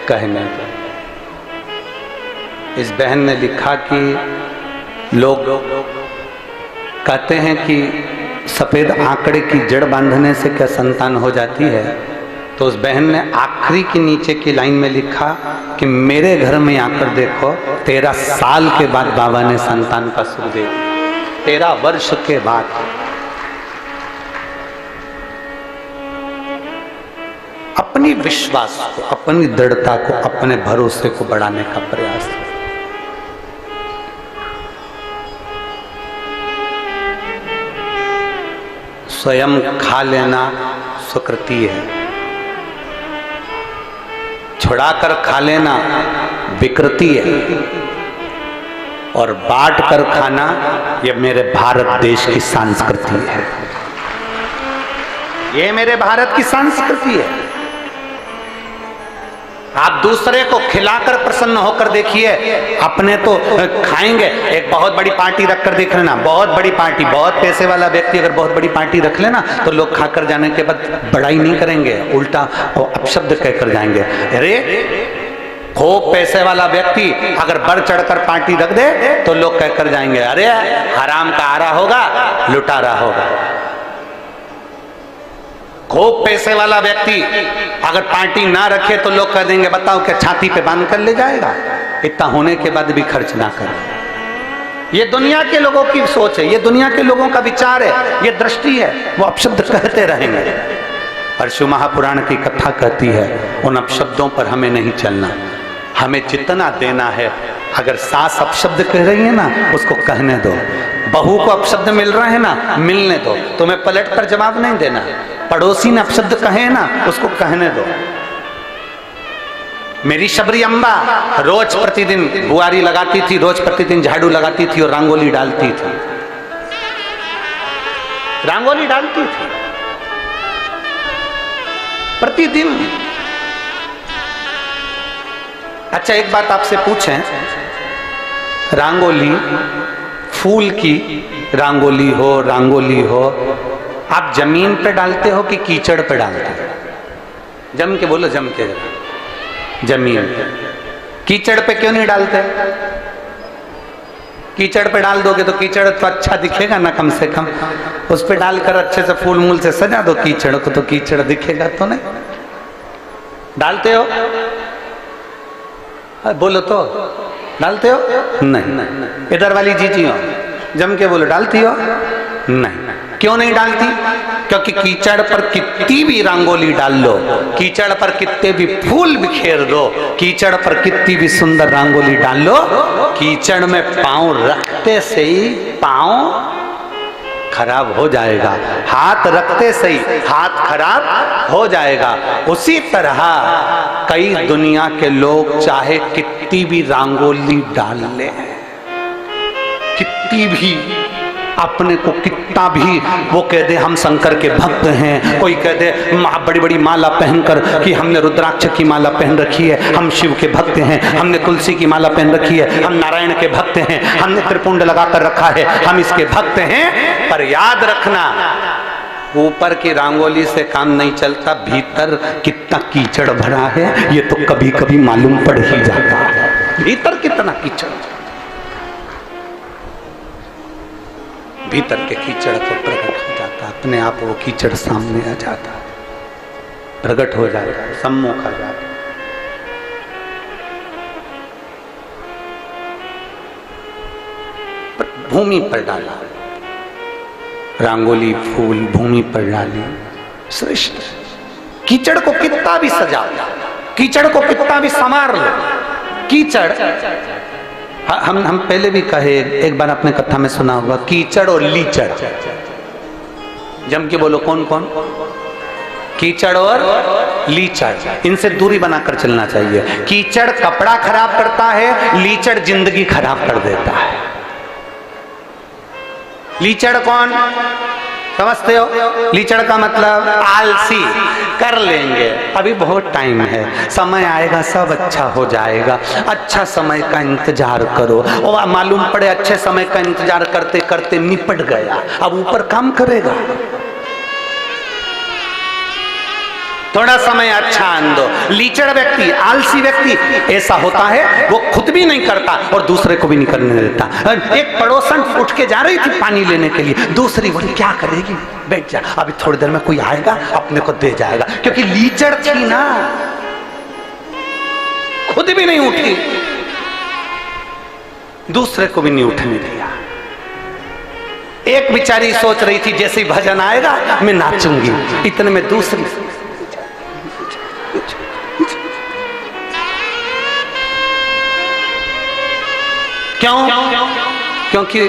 कहने दो। इस बहन ने लिखा कि लोग कहते हैं कि सफेद आंकड़े की जड़ बांधने से क्या संतान हो जाती है, तो उस बहन ने आखिरी के नीचे की लाइन में लिखा कि मेरे घर में आकर देखो, 13 साल के बाद बाबा ने संतान का सुख दे दिया, 13 वर्ष के बाद। अपनी विश्वास को, अपनी दृढ़ता को, अपने भरोसे को बढ़ाने का प्रयास है। स्वयं खा लेना सुकृति है, छुड़ाकर खा लेना विकृति है, और बांट कर खाना ये मेरे भारत देश की संस्कृति है, ये मेरे भारत की संस्कृति है। आप दूसरे को खिलाकर प्रसन्न होकर देखिए, अपने तो खाएंगे। एक बहुत बड़ी पार्टी रखकर देख लेना, बहुत बड़ी पार्टी, बहुत पैसे वाला व्यक्ति अगर बहुत बड़ी पार्टी रख लेना तो लोग खाकर जाने के बाद बड़ाई नहीं करेंगे, उल्टा अपशब्द कहकर जाएंगे। अरे खूब पैसे वाला व्यक्ति अगर बढ़ चढ़कर पार्टी रख दे तो लोग कहकर जाएंगे, अरे हराम का आरा होगा, लुटारा होगा। खूब पैसे वाला व्यक्ति अगर पार्टी ना रखे तो लोग कह देंगे, बताओ क्या छाती पे बांध कर ले जाएगा, इतना होने के बाद भी खर्च ना करे। ये दुनिया के लोगों की सोच है, ये दुनिया के लोगों का विचार है, ये दृष्टि है, वो अपशब्द कहते रहेंगे। और शिव महापुराण की कथा कहती है उन अपशब्दों पर हमें नहीं चलना, हमें जितना देना है। अगर सास अपशब्द कह रही है ना, उसको कहने दो। बहू को अपशब्द मिल रहे हैं ना, मिलने दो, तुम्हें पलट कर जवाब नहीं देना। पड़ोसी ने अपशब्द कहे ना, उसको कहने दो। मेरी शबरी अम्बा रोज प्रतिदिन बुआरी लगाती थी, रोज प्रतिदिन झाड़ू लगाती थी और रंगोली डालती थी, रंगोली डालती थी प्रतिदिन। अच्छा एक बात आपसे पूछें, रंगोली फूल की रंगोली हो, आप जमीन पे डालते हो कि कीचड़ पे डालते हो? जम के बोलो, जम के जमीन पे। कीचड़ पे क्यों नहीं डालते? कीचड़ पे डाल दोगे तो कीचड़ तो अच्छा दिखेगा ना, कम से कम उस पे डालकर अच्छे से फूल मूल से सजा दो कीचड़ को, तो कीचड़ दिखेगा तो नहीं। डालते हो? बोलो तो, डालते हो? नहीं। इधर वाली जीजी हो, जम के बोलो, डालती हो? नहीं। क्यों नहीं डालती? क्योंकि कीचड़ पर कितनी भी रंगोली डाल लो, कीचड़ पर कितने भी फूल बिखेर दो, कीचड़ पर कितनी भी सुंदर रंगोली डाल लो, कीचड़ में पांव रखते से ही पांव खराब हो जाएगा, हाथ रखते से ही हाथ खराब हो जाएगा। उसी तरह कई दुनिया के लोग चाहे कितनी भी रंगोली डाल ले, कितनी भी अपने को कितना भी वो कह दे हम शंकर के भक्त हैं, कोई कह दे बड़ी बड़ी माला पहनकर कि हमने रुद्राक्ष की माला पहन रखी है, हम शिव के भक्त हैं, हमने तुलसी की माला पहन रखी है, हम नारायण के भक्त हैं, हमने त्रिपुंड लगा कर रखा है, हम इसके भक्त हैं। पर याद रखना, ऊपर की रंगोली से काम नहीं चलता, भीतर कितना कीचड़ भरा है ये तो कभी कभी मालूम पड़ ही जाता है। भीतर कितना कीचड़, भीतर के कीचड़ को प्रकट हो जाता, अपने आप वो कीचड़ सामने आ जाता, प्रकट हो जाता, सम्मुख आ जाता। भूमि पर डाला रंगोली, फूल भूमि पर डाली, श्रेष्ठ। कीचड़ को कितना भी सजा, कीचड़ को कितना भी संवार लो, कीचड़ हम पहले भी कहे, एक बार अपने कथा में सुना होगा, कीचड़ और लीचड़। जम के बोलो, कौन कौन? कीचड़ और लीचड़, इनसे दूरी बनाकर चलना चाहिए। कीचड़ कपड़ा खराब करता है, लीचड़ जिंदगी खराब कर देता है। लीचड़ कौन समझते हो? लीचड़ का मतलब आलसी, कर लेंगे, अभी बहुत टाइम है, समय आएगा सब अच्छा हो जाएगा, अच्छा समय का इंतजार करो। और मालूम पड़े अच्छे समय का इंतजार करते करते निपट गया, अब ऊपर काम करेगा। थोड़ा समय अच्छा आंदो। लीचड़ व्यक्ति, आलसी व्यक्ति ऐसा होता है, वो खुद भी नहीं करता और दूसरे को भी नहीं करने देता। एक पड़ोसन उठ के जा रही थी पानी लेने के लिए, दूसरी बोली क्या करेगी, बैठ जा, अभी थोड़ी देर में कोई आएगा अपने को दे जाएगा, क्योंकि लीचड़ थी ना, खुद भी नहीं उठी, दूसरे को भी नहीं उठने दिया। एक बेचारी सोच रही थी जैसे ही भजन आएगा मैं नाचूंगी, इतने में दूसरी, क्यों? क्योंकि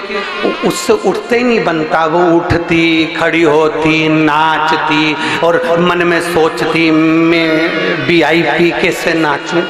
उससे उठते ही नहीं बनता। वो उठती, खड़ी होती, नाचती और मन में सोचती मैं VIP कैसे नाचूं।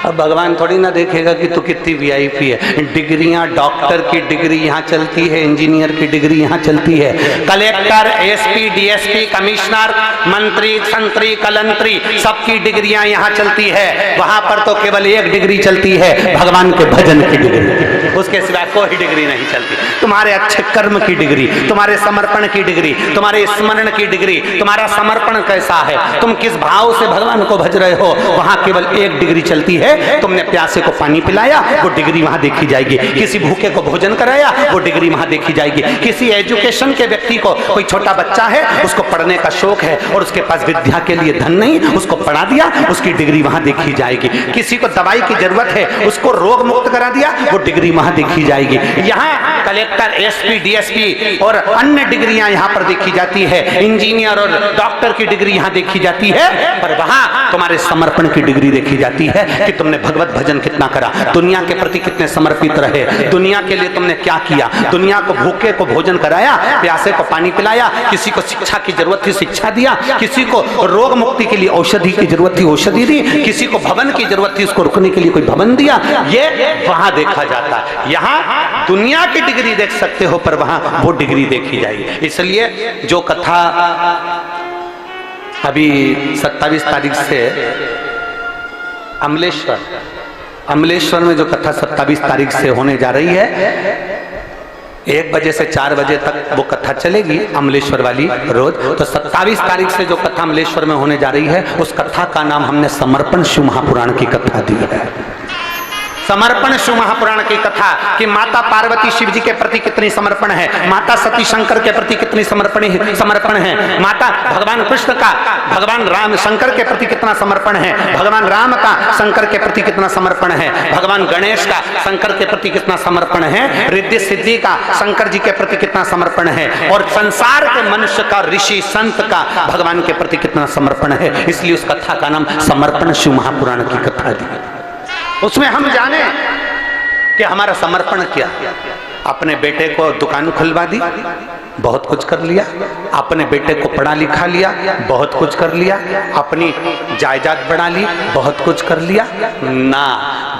अब भगवान थोड़ी ना देखेगा कि तू कितनी VIP है। डिग्रियां, डॉक्टर की डिग्री यहाँ चलती है, इंजीनियर की डिग्री यहाँ चलती है, कलेक्टर, SP, DSP, कमिश्नर, मंत्री, संतरी, कलंतरी, सबकी डिग्रियां यहाँ चलती है। वहां पर तो केवल एक डिग्री चलती है, भगवान के भजन की डिग्री, उसके सिवा कोई डिग्री नहीं चलती। तुम्हारे अच्छे कर्म की डिग्री, तुम्हारे समर्पण की डिग्री, तुम्हारे स्मरण की डिग्री, तुम्हारा समर्पण कैसा है, तुम किस भाव से भगवान को भज रहे हो, वहां केवल एक डिग्री चलती है। तुमने प्यासे को पानी पिलाया, वो डिग्री वहां देखी जाएगी। किसी भूखे को भोजन कराया, वो डिग्री वहां देखी जाएगी। किसी एजुकेशन के व्यक्ति को, कोई छोटा बच्चा है, उसको पढ़ने का शौक है और उसके पास विद्या के लिए धन नहीं, उसको पढ़ा दिया, उसकी डिग्री वहां देखी जाएगी। किसी को दवाई की जरूरत है, उसको रोग मुक्त करा दिया, वो डिग्री वहां देखी जाएगी। यहाँ कलेक्टर, SP, DSP और अन्य डिग्रियां यहाँ पर देखी जाती है, इंजीनियर और डॉक्टर की डिग्री यहाँ देखी जाती है, पर वहां तुम्हारे समर्पण की डिग्री देखी जाती है कि तुमने भगवत भजन कितना करा, दुनिया के प्रति कितने समर्पित रहे, दुनिया के लिए तुमने क्या किया, दुनिया को भूखे को भोजन कराया, प्यासे को पानी पिलाया, किसी को शिक्षा की जरूरत थी शिक्षा दिया, किसी को रोग मुक्ति के लिए औषधि की जरूरत थी औषधि दी, किसी को भवन की जरूरत थी उसको रुकने के लिए कोई भवन दिया। ये वहां देखा जाता है। यहाँ दुनिया की डिग्री देख सकते हो, पर वहां वो डिग्री देखी जाएगी। इसलिए जो कथा अभी 27 तारीख से अमलेश्वर में जो कथा 27 तारीख से होने जा रही है, 1 बजे से 4 बजे तक वो कथा चलेगी अमलेश्वर वाली रोज। तो 27 तारीख से जो कथा अमलेश्वर में होने जा रही है, उस कथा का नाम हमने समर्पण शिव महापुराण की कथा दी है। समर्पण शिव महापुराण की कथा कि माता पार्वती शिव जी के प्रति कितनी समर्पण है, माता सती शंकर के प्रति कितनी समर्पण है, माता भगवान कृष्ण का भगवान राम शंकर के प्रति कितना समर्पण है, भगवान राम का शंकर के प्रति कितना समर्पण है, भगवान गणेश का शंकर के प्रति कितना समर्पण है, रिद्धि सिद्धि का शंकर जी के प्रति कितना समर्पण है, और संसार के मनुष्य का ऋषि संत का भगवान के प्रति कितना समर्पण है। इसलिए उस कथा का नाम समर्पण शिव महापुराण की कथा दी। उसमें हम जाने कि हमारा समर्पण क्या। अपने बेटे को दुकान खुलवा दी, बहुत कुछ कर लिया। अपने बेटे को पढ़ा लिखा लिया, बहुत कुछ कर लिया। अपनी जायदाद बढ़ा ली, बहुत कुछ कर लिया ना।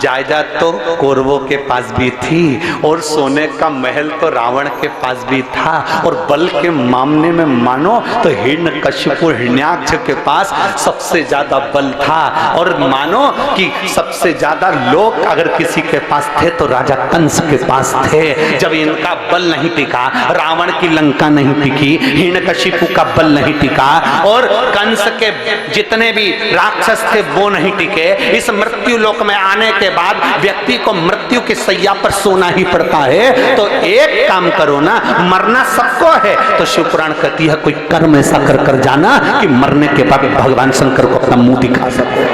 जायदाद तो कौरवों के पास भी थी, और सोने का महल तो रावण के पास भी था, और बल के मामले में मानो तो हिरण्यकशिपु हिरण्याक्ष के पास सबसे ज्यादा बल था। और मानो कि सबसे ज्यादा लोग अगर किसी के पास थे तो राजा कंस के पास थे। जब इनका बल नहीं टिका, रावण की लंका नहीं टिकी, हिरण्यकशिपु का बल नहीं टिका, और कंस के जितने भी राक्षस थे वो नहीं टिके, इस मृत्यु लोक में आने के बाद व्यक्ति को मृत्यु की सैया पर सोना ही पड़ता है। तो एक काम करो ना, मरना सबको है, तो शिवपुराण कहती है कोई कर्म ऐसा कर जाना कि मरने के बाद भगवान शंकर को अपना मुंह दिखा सको।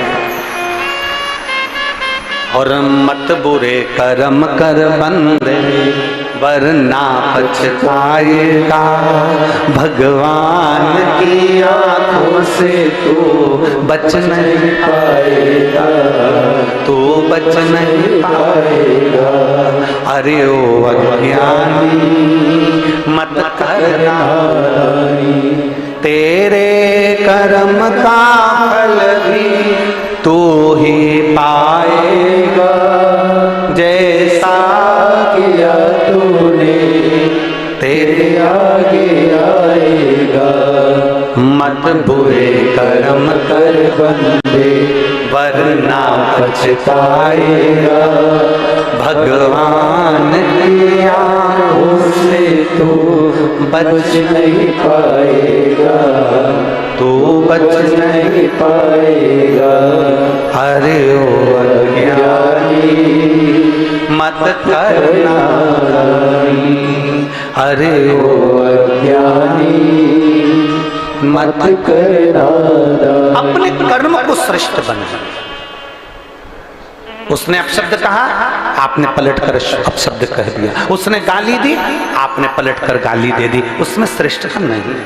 और मत बुरे कर्म कर बंदे वरना पछताएगा, भगवान की आंखों से तू बच नहीं पाएगा, तू बच नहीं पाएगा। अरे ओ अज्ञानी मत करना, तेरे कर्म का फल भी तू ही पाएगा, जैसा किया तूने तेरे आगे आएगा। मत बुरे कर्म कर बंदे वरना पछताएगा, भगवान की आंखों से तू बच नहीं पाएगा, तू बच नहीं पाएगा। अरे ओ अज्ञानी मत करना, अरे ओ अज्ञानी मत करना। अपने कर्म को श्रेष्ठ बना। उसने अपशब्द कहा, आपने पलटकर अपशब्द कह दिया। उसने गाली दी, आपने पलटकर गाली दे दी। उसमें श्रेष्ठता नहीं।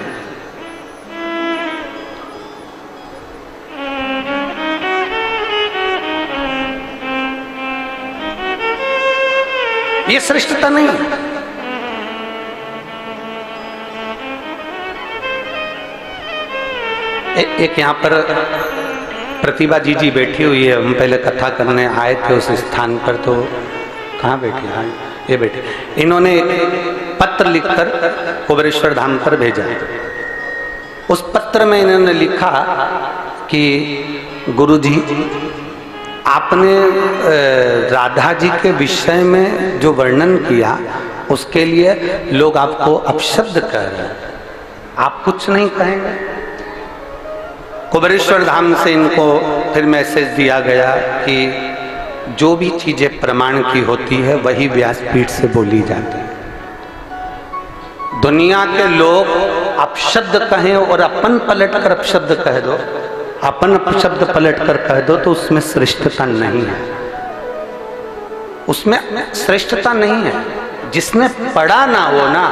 ये श्रेष्ठता नहीं है। एक यहाँ पर प्रतिभा जी बैठी हुई है। हम पहले कथा करने आए थे उस स्थान पर, तो कहाँ बैठी है? ये बैठे। इन्होंने पत्र लिखकर कुबेरेश्वर धाम पर भेजा। उस पत्र में इन्होंने लिखा कि गुरुजी, आपने राधा जी के विषय में जो वर्णन किया उसके लिए लोग आपको अपशब्द कह रहे हैं, आप कुछ नहीं कहेंगे? कुबेरेश्वर धाम से इनको फिर मैसेज दिया गया कि जो भी चीजें प्रमाण की होती है वही व्यासपीठ से बोली जाती है। दुनिया के लोग अपशब्द कहें और अपन पलट कर अपशब्द कह दो, अपन अपशब्द पलट कर कह दो, तो उसमें श्रेष्ठता नहीं है। उसमें श्रेष्ठता नहीं है। जिसने पढ़ा ना हो ना,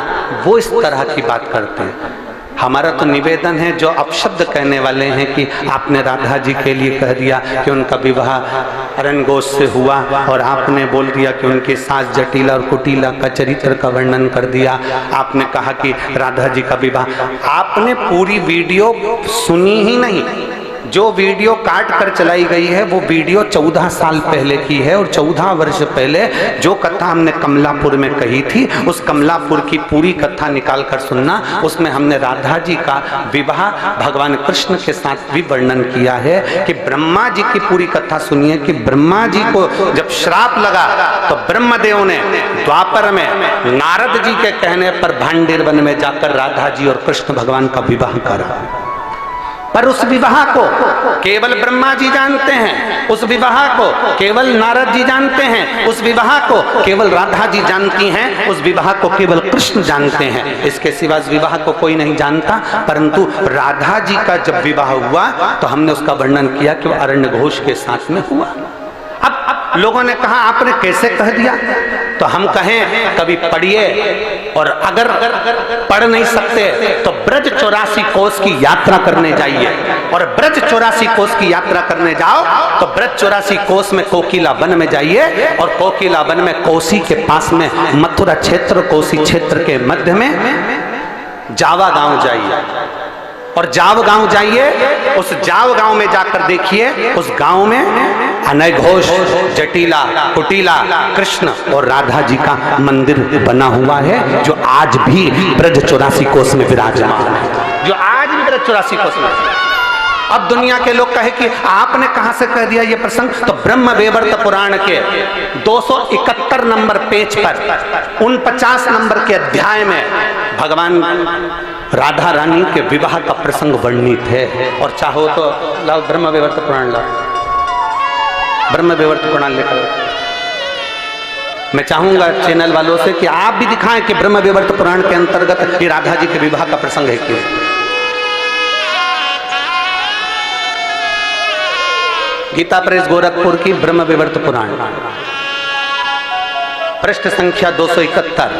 वो इस तरह की बात करते हैं। हमारा तो निवेदन है, जो अपशब्द कहने वाले हैं कि आपने राधा जी के लिए कह दिया कि उनका विवाह अरण्यघोष से हुआ, और आपने बोल दिया कि उनके सास जटिला और कुटिला का चरित्र का वर्णन कर दिया, आपने कहा कि राधा जी का विवाह, आपने पूरी वीडियो सुनी ही नहीं, जो वीडियो काट कर चलाई गई है वो वीडियो 14 साल पहले की है, और 14 वर्ष पहले जो कथा हमने कमलापुर में कही थी, उस कमलापुर की पूरी कथा निकाल कर सुनना। उसमें हमने राधा जी का विवाह भगवान कृष्ण के साथ भी वर्णन किया है कि ब्रह्मा जी की पूरी कथा सुनिए कि ब्रह्मा जी को जब श्राप लगा तो ब्रह्मदेव ने द्वापर में नारद जी के कहने पर भांडेर वन में जाकर राधा जी और कृष्ण भगवान का विवाह करा। पर उस विवाह को केवल ब्रह्मा जी जानते हैं, उस विवाह को केवल नारद जी जानते हैं, उस विवाह को केवल राधा जी जानती हैं, उस विवाह को केवल कृष्ण जानते हैं। इसके सिवा इस विवाह को कोई नहीं जानता। परंतु राधा जी का जब विवाह हुआ तो हमने उसका वर्णन किया कि वह अरण्य घोष के साथ में हुआ। अब लोगों ने कहा आपने कैसे कह दिया, तो हम कहें कभी पढ़िए, और अगर पढ़ नहीं सकते तो ब्रज 84 कोस की यात्रा करने जाइए, और ब्रज 84 कोस की यात्रा करने जाओ तो ब्रज 84 कोस में कोकिला वन में जाइए, और कोकिला वन में कोसी के पास में मथुरा क्षेत्र, कोसी क्षेत्र के मध्य में जावा गांव जाइए, और जाव गांव जाइए, उस जाव गांव में जाकर देखिए उस गांव में अनय घोष, जटिला, कुटिला, कृष्ण और राधा जी का मंदिर बना हुआ है, जो आज भी ब्रज 84 कोस में विराजमान है, जो आज भी ब्रज 84 कोस में। अब दुनिया के लोग कहे कि आपने कहां से कह दिया ये प्रसंग, तो ब्रह्म वैवर्त पुराण के 271 नंबर पेज पर 49 नंबर के अध्याय में भगवान राधा रानी के विवाह का प्रसंग वर्णित है। और चाहो तो लाओ ब्रह्म वैवर्त पुराण, लाओ ब्रह्म वैवर्त पुराण लेकर। मैं चाहूंगा चैनल वालों से कि आप भी दिखाएं कि ब्रह्म वैवर्त पुराण के अंतर्गत ये राधा जी के विवाह का प्रसंग है क्यों। गीता प्रेस गोरखपुर की ब्रह्म वैवर्त पुराण, पृष्ठ संख्या 271,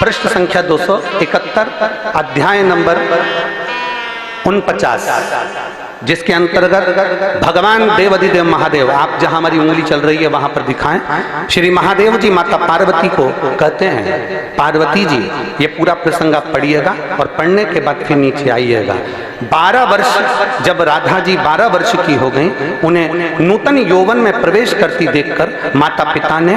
पृष्ठ संख्या 271, अध्याय नंबर 49, जिसके अंतर्गत भगवान देवाधिदेव महादेव, आप जहां हमारी उंगली चल रही है वहां पर दिखाएं, श्री महादेव जी माता पार्वती को कहते हैं पार्वती जी। ये पूरा प्रसंग आप पढ़िएगा और पढ़ने के बाद फिर नीचे आइएगा। 12 वर्ष जब राधा जी 12 वर्ष की हो गई, उन्हें नूतन यौवन में प्रवेश करती देखकर माता पिता ने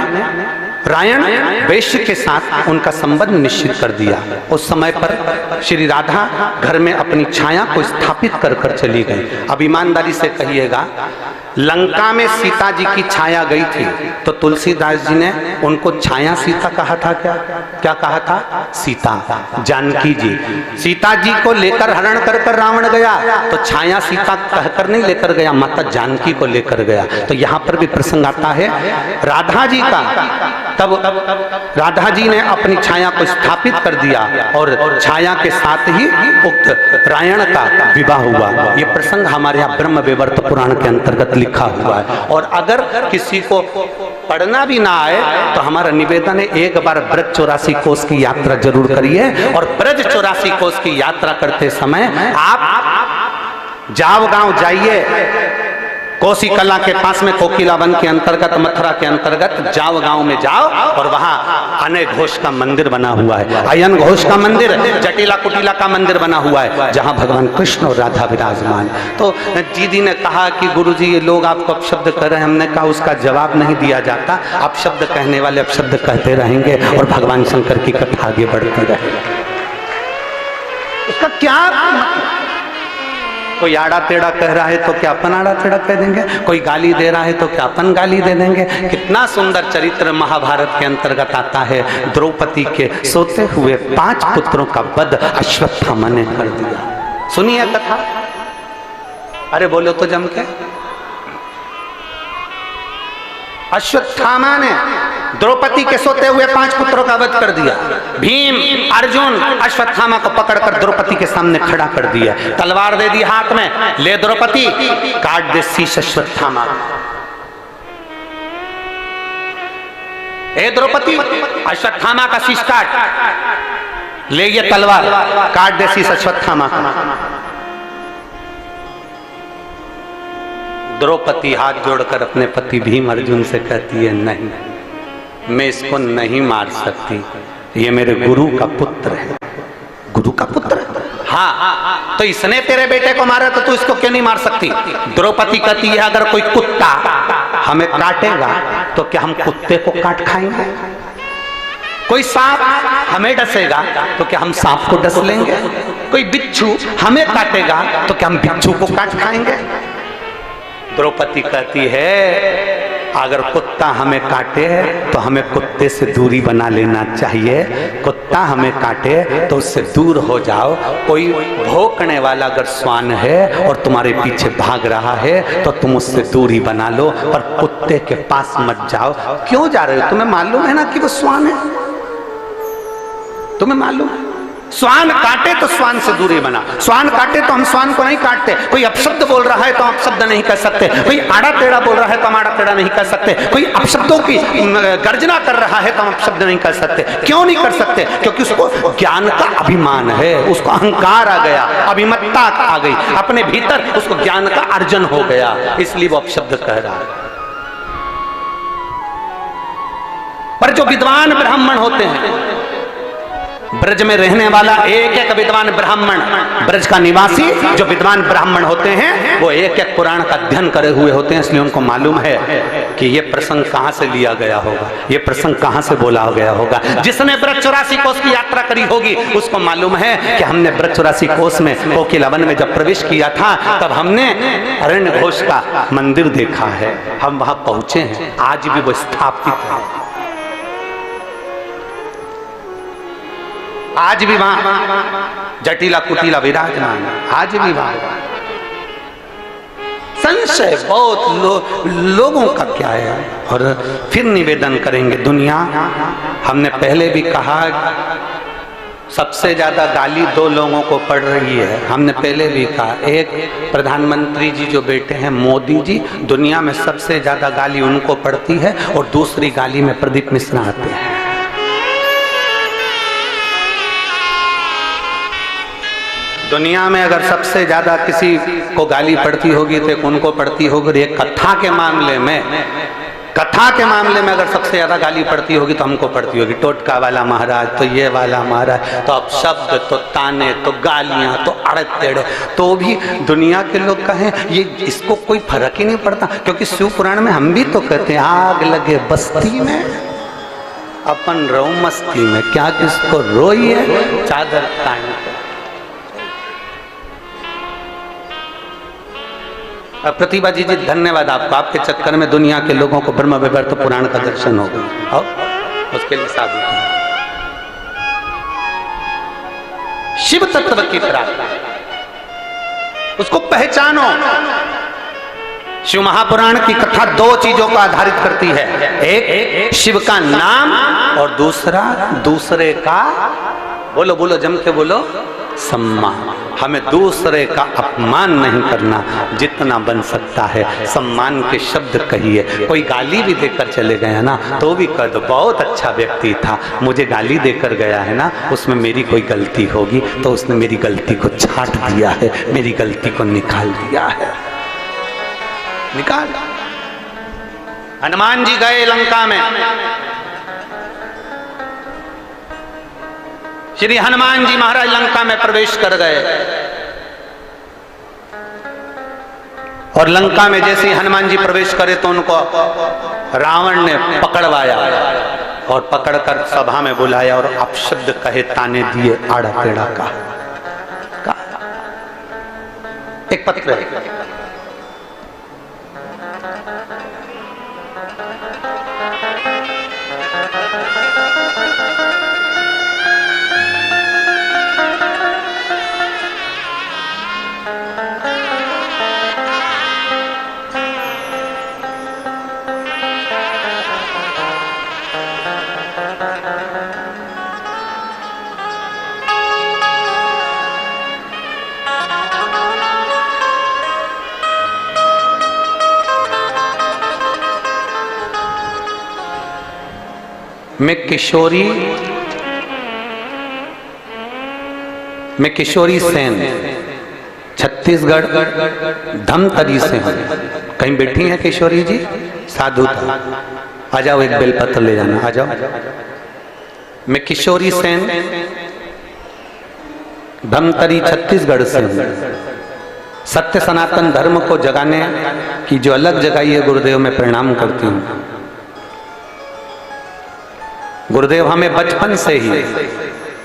रायण वैश्य के साथ उनका संबंध निश्चित कर दिया। उस समय पर श्री राधा घर में अपनी छाया को स्थापित कर कर चली गई। अब ईमानदारी से कहिएगा, लंका में सीता जी की छाया गई थी तो तुलसीदास जी ने उनको छाया सीता कहा था। क्या कहा था? सीता, जानकी जी। सीता जी को लेकर हरण कर कर रावण गया तो छाया सीता कहकर नहीं लेकर गया, माता जानकी को लेकर गया। तो यहाँ पर भी प्रसंग आता है राधा जी का। तब राधा जी ने अपनी छाया को स्थापित कर दिया और छाया के साथ ही उक्त रायण का विवाह हुआ। ये प्रसंग हमारे यहाँ ब्रह्म वैवर्त पुराण के अंतर्गत लिखा हुआ है। और अगर किसी को पढ़ना भी ना आए तो हमारा निवेदन है, एक बार ब्रज 84 कोस की यात्रा जरूर करिए। और ब्रज 84 कोस की यात्रा करते समय आप जाव गांव जाइए, कोसी कला के पास में कोकिला वन के अंतर्गत, मथुरा के अंतर्गत जाव गांव में जाओ और वहां अनय घोष का मंदिर बना हुआ है, अयन घोष का मंदिर, जटिला कुटिला का मंदिर बना हुआ है, जहां भगवान कृष्ण और राधा विराजमान। तो दीदी ने कहा कि गुरुजी ये लोग आपको अपशब्द कर रहे हैं। हमने कहा उसका जवाब नहीं दिया जाता, अपशब्द कहने वाले अपशब्द कहते रहेंगे और भगवान शंकर की कथा आगे बढ़ती रहेगी। उसका क्या, कोई आड़ा टेढ़ा कह रहा है तो क्या अपन आड़ा टेढ़ा कह देंगे, कोई गाली दे रहा है तो क्या अपन गाली दे देंगे। कितना सुंदर चरित्र महाभारत के अंतर्गत आता है। द्रौपदी के सोते हुए 5 पुत्रों का वध अश्वत्थामा ने कर दिया। सुनिए कथा, अरे बोलो तो जम के। अश्वत्थामा ने द्रौपदी के सोते हुए 5 पुत्रों का वध कर दिया। भीम अर्जुन अश्वत्थामा को पकड़कर द्रौपदी के सामने खड़ा कर दिया, तलवार दे दी हाथ में, ले द्रौपदी काट दे शीश अश्वत्थामा। ए द्रौपदी अश्वत्थामा का शीश काट, ले ये तलवार काट दे शीश अश्वत्थामा। द्रौपदी हाथ जोड़कर अपने पति भीम अर्जुन से कहती है, नहीं मैं इसको नहीं मार सकती, ये मेरे गुरु का पुत्र है। गुरु का पुत्र? हाँ, तो इसने तेरे बेटे को मारा तो तू इसको क्यों नहीं मार सकती? द्रौपदी कहती है अगर कोई कुत्ता हमें काटेगा तो क्या हम कुत्ते को काट खाएंगे? कोई सांप हमें डसेगा तो क्या हम सांप को डस लेंगे? कोई बिच्छू हमें काटेगा तो क्या हम बिच्छू को काट खाएंगे? द्रौपदी कहती है अगर कुत्ता हमें काटे तो हमें कुत्ते से दूरी बना लेना चाहिए। कुत्ता हमें काटे तो उससे दूर हो जाओ। कोई भौंकने वाला अगर श्वान है और तुम्हारे पीछे भाग रहा है तो तुम उससे दूरी बना लो, पर कुत्ते के पास मत जाओ। क्यों जा रहे हो? तुम्हें मालूम है ना कि वो श्वान है? तुम्हें मालूम है? श्वान काटे तो श्वान से दूरी बना। श्वान काटे तो हम श्वान को नहीं काटते। कोई अपशब्द बोल रहा है तो हम अपशब्द नहीं कर सकते। कोई आड़ा टेढ़ा बोल रहा है तो हम आड़ा टेढ़ा नहीं कर सकते। कोई अपशब्दों की गर्जना कर रहा है तो हम अपशब्द नहीं कर सकते। क्यों नहीं कर सकते? क्योंकि उसको ज्ञान का अभिमान है, उसको अहंकार आ गया, अभिमत्ता आ गई, अपने भीतर उसको ज्ञान का अर्जन हो गया, इसलिए वो अपशब्द कह रहा है। पर जो विद्वान ब्राह्मण होते हैं, ब्रज में रहने वाला एक एक विद्वान ब्राह्मण, ब्रज का निवासी जो विद्वान ब्राह्मण होते हैं वो एक एक पुराण का अध्ययन करे हुए होते हैं, इसलिए उनको मालूम है कि ये प्रसंग कहाँ से लिया गया होगा, ये प्रसंग कहाँ से बोला गया होगा। जिसने ब्रज 84 कोस की यात्रा करी होगी उसको मालूम है कि हमने ब्रज 84 कोस में कोकिलावन में जब प्रवेश किया था तब हमने अरण्य घोष का मंदिर देखा है, हम वहां पहुंचे हैं, आज भी वो स्थापित है, आज भी वहां जटिला कुटिला विराजमान, आज भी वहां। संशय बहुत लोगों का क्या है। और फिर निवेदन करेंगे, दुनिया, हमने पहले भी कहा सबसे ज्यादा गाली 2 लोगों को पड़ रही है। हमने पहले भी कहा, एक प्रधानमंत्री जी जो बेटे हैं मोदी जी, दुनिया में सबसे ज्यादा गाली उनको पड़ती है, और दूसरी गाली में प्रदीप मिश्रा आते हैं। दुनिया में अगर सबसे ज्यादा किसी को गाली पड़ती होगी तो उनको पड़ती होगी। एक कथा के मामले में अगर सबसे ज्यादा गाली पड़ती होगी तो हमको पड़ती होगी। टोटका वाला महाराज, तो ये वाला महाराज, तो अब शब्द, तो ताने, तो गालियां, तो अड़े टेढ़े, तो भी दुनिया के लोग कहें ये, इसको कोई फर्क ही नहीं पड़ता। क्योंकि शिव पुराण में हम भी तो कहते हैं आग लगे बस्ती में अपन रो मस्ती में, क्या किसको रोई है चादर तान के। प्रतिभा जी धन्यवाद आपको, आपके चक्कर में दुनिया के लोगों को ब्रह्म विवर्त पुराण का दर्शन हो गया। और उसके लिए साधु शिव तत्व की प्राप्ति, उसको पहचानो। शिव महापुराण की कथा 2 चीजों को आधारित करती है, एक शिव का नाम और दूसरे का, बोलो बोलो जम के बोलो, सम्मान। हमें दूसरे का अपमान नहीं करना, जितना बन सकता है सम्मान के शब्द कहिए। कोई गाली भी देकर चले गया ना तो भी कह दो बहुत अच्छा व्यक्ति था, मुझे गाली देकर गया है ना, उसमें मेरी कोई गलती होगी तो उसने मेरी गलती को छाट दिया है, मेरी गलती को निकाल दिया है, निकाल। हनुमान जी गए लंका में, श्री हनुमान जी महाराज लंका में प्रवेश कर गए, और लंका में जैसे ही हनुमान जी प्रवेश करे तो उनको रावण ने पकड़वाया और पकड़कर सभा में बुलाया और अपशब्द कहे, ताने दिए, आड़ा टेढ़ा का। एक पत्र है, मैं किशोरी सेन छत्तीसगढ़ धमतरी से हूँ। कहीं बैठी हैं किशोरी जी? साधु था। आ जाओ, एक बेलपत्र ले जाना, आ जाओ। मैं किशोरी सेन, धमतरी छत्तीसगढ़ से हूँ। सत्य सनातन धर्म को जगाने की जो अलग जगाई है गुरुदेव, मैं प्रणाम करती हूँ। गुरुदेव हमें बचपन से ही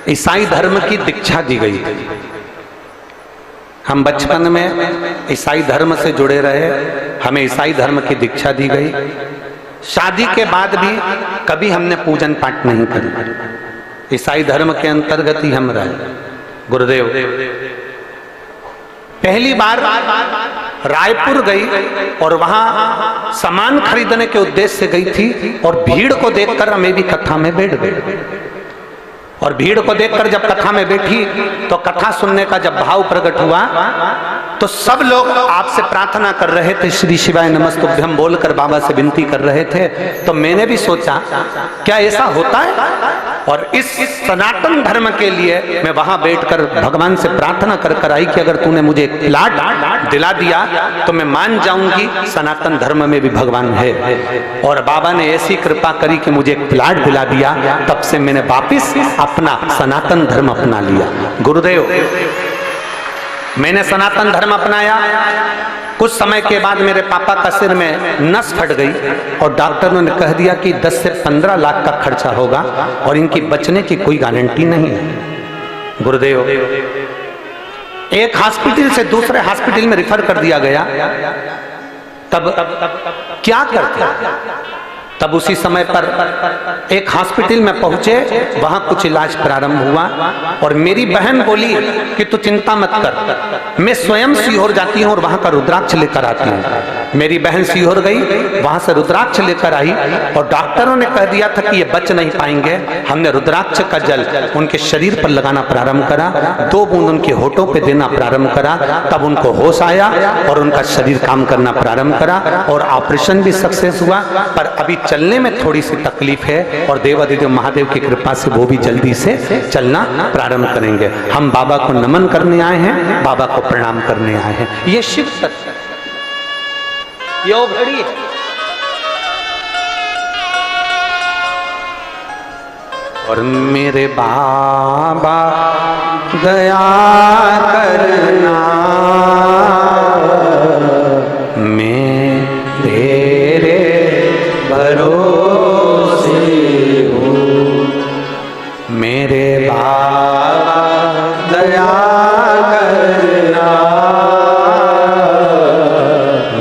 ईसाई धर्म की दीक्षा दी गई। हम बचपन में ईसाई धर्म से जुड़े रहे, हमें ईसाई धर्म की दीक्षा दी गई। शादी के बाद भी कभी हमने पूजन पाठ नहीं करी, ईसाई धर्म के अंतर्गत ही हम रहे। गुरुदेव पहली बार रायपुर गई और वहां सामान खरीदने के उद्देश्य से गई थी, और भीड़ को देखकर हमें भी कथा में बैठ गई। और भीड़ को देखकर जब कथा में बैठी तो कथा सुनने का जब भाव प्रकट हुआ तो सब लोग आपसे प्रार्थना कर रहे थे, श्री शिवाय नमस्तुभ्यम बोलकर बाबा से विनती कर रहे थे। तो मैंने भी सोचा क्या ऐसा होता है, और इस सनातन धर्म के लिए मैं वहां बैठकर भगवान से प्रार्थना कर कर आई कि अगर तूने मुझे एक प्लाट दिला दिया तो मैं मान जाऊंगी सनातन धर्म में भी भगवान है। और बाबा ने ऐसी कृपा करी कि मुझे एक प्लाट दिला दिया। तब से मैंने वापिस अपना सनातन धर्म अपना लिया। गुरुदेव मैंने सनातन धर्म अपनाया। कुछ समय के बाद मेरे पापा का सिर में नस फट गई और डॉक्टरों ने कह दिया कि 10 से 15 लाख का खर्चा होगा और इनकी बचने की कोई गारंटी नहीं है। गुरुदेव एक हॉस्पिटल से दूसरे हॉस्पिटल में रिफर कर दिया गया। तब क्या करते? तब उसी समय पर एक हॉस्पिटल में पहुंचे, वहां कुछ इलाज प्रारंभ हुआ और मेरी बहन बोली कि तू चिंता मत कर, मैं स्वयं सीहोर जाती हूं और वहां का रुद्राक्ष लेकर आती हूं। मेरी बहन सीहोर गई, वहां से रुद्राक्ष लेकर आई और डॉक्टरों ने कह दिया था कि ये बच नहीं पाएंगे। हमने रुद्राक्ष का जल उनके शरीर पर लगाना प्रारंभ करा, 2 बूंद उनके होठों पे देना प्रारंभ करा, तब उनको होश आया और उनका शरीर काम करना प्रारंभ करा और ऑपरेशन भी सक्सेस हुआ। पर अभी चलने में थोड़ी सी तकलीफ है और देवादिदेव महादेव की कृपा से वो भी जल्दी से चलना प्रारंभ करेंगे। हम बाबा को नमन करने आए हैं, बाबा को प्रणाम करने आए हैं। ये शिव सत्य, ये घड़ी है। और मेरे बाबा दया करना, मैं तेरे भरोसे हूँ। मेरे बाबा दया करना,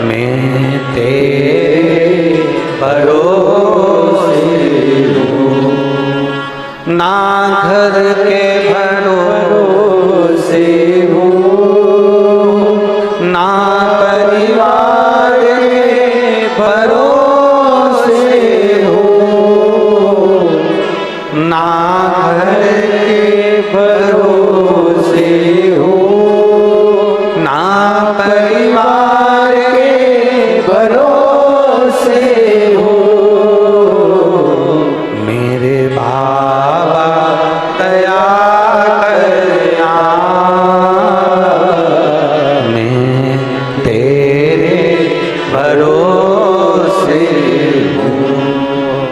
मैं तेरे भरोसे हूँ। ना घर के भरोसे हूँ, ना परिवार के भरोसे हूँ, ना घर के भरोसे हूँ, ना परिवार के भरोसे हूँ। मेरे बाबा दया करना, मैं तेरे भरोसे हूँ।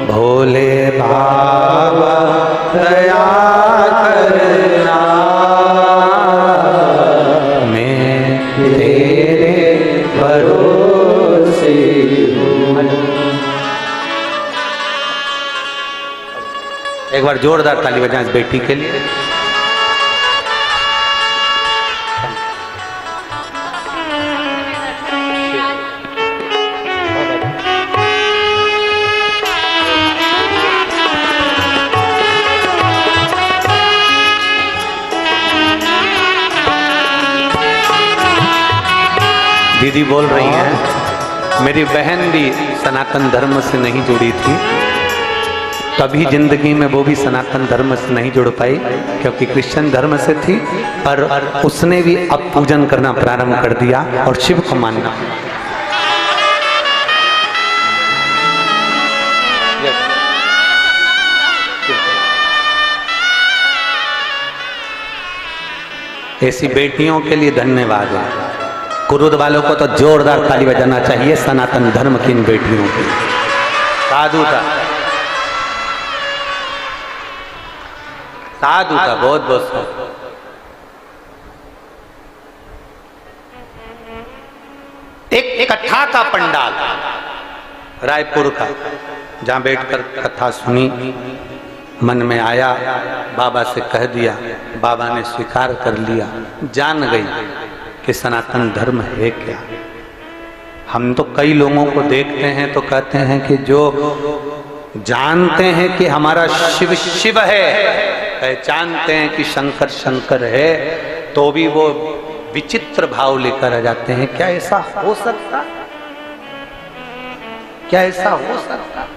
भोले बाबा दया करना, मैं तेरे भरोसे हूँ। एक बार जोरदार ताली बजाएं इस बेटी के लिए। दीदी बोल रही हैं मेरी बहन भी सनातन धर्म से नहीं जुड़ी थी, कभी जिंदगी में वो भी सनातन धर्म से नहीं जुड़ पाई क्योंकि क्रिश्चियन धर्म से थी, पर उसने भी अब पूजन करना प्रारंभ कर दिया और शिव को मानना। ऐसी बेटियों के लिए धन्यवाद है। कुरुद वालों को तो जोरदार ताली बजाना चाहिए सनातन धर्म की इन बेटियों के लिए। साधु था, साधु था, बहुत बहुत साधु। एक कथा का पंडाल रायपुर का, जहां बैठकर कथा सुनी, मन में आया, बाबा से कह दिया, बाबा ने स्वीकार कर लिया, जान गई कि सनातन धर्म है क्या। हम तो कई लोगों को देखते हैं तो कहते हैं कि जो जानते हैं कि हमारा शिव शिव है, पहचानते हैं कि शंकर शंकर है, तो भी वो विचित्र भाव लेकर आ जाते हैं। क्या ऐसा हो सकता? क्या ऐसा हो सकता?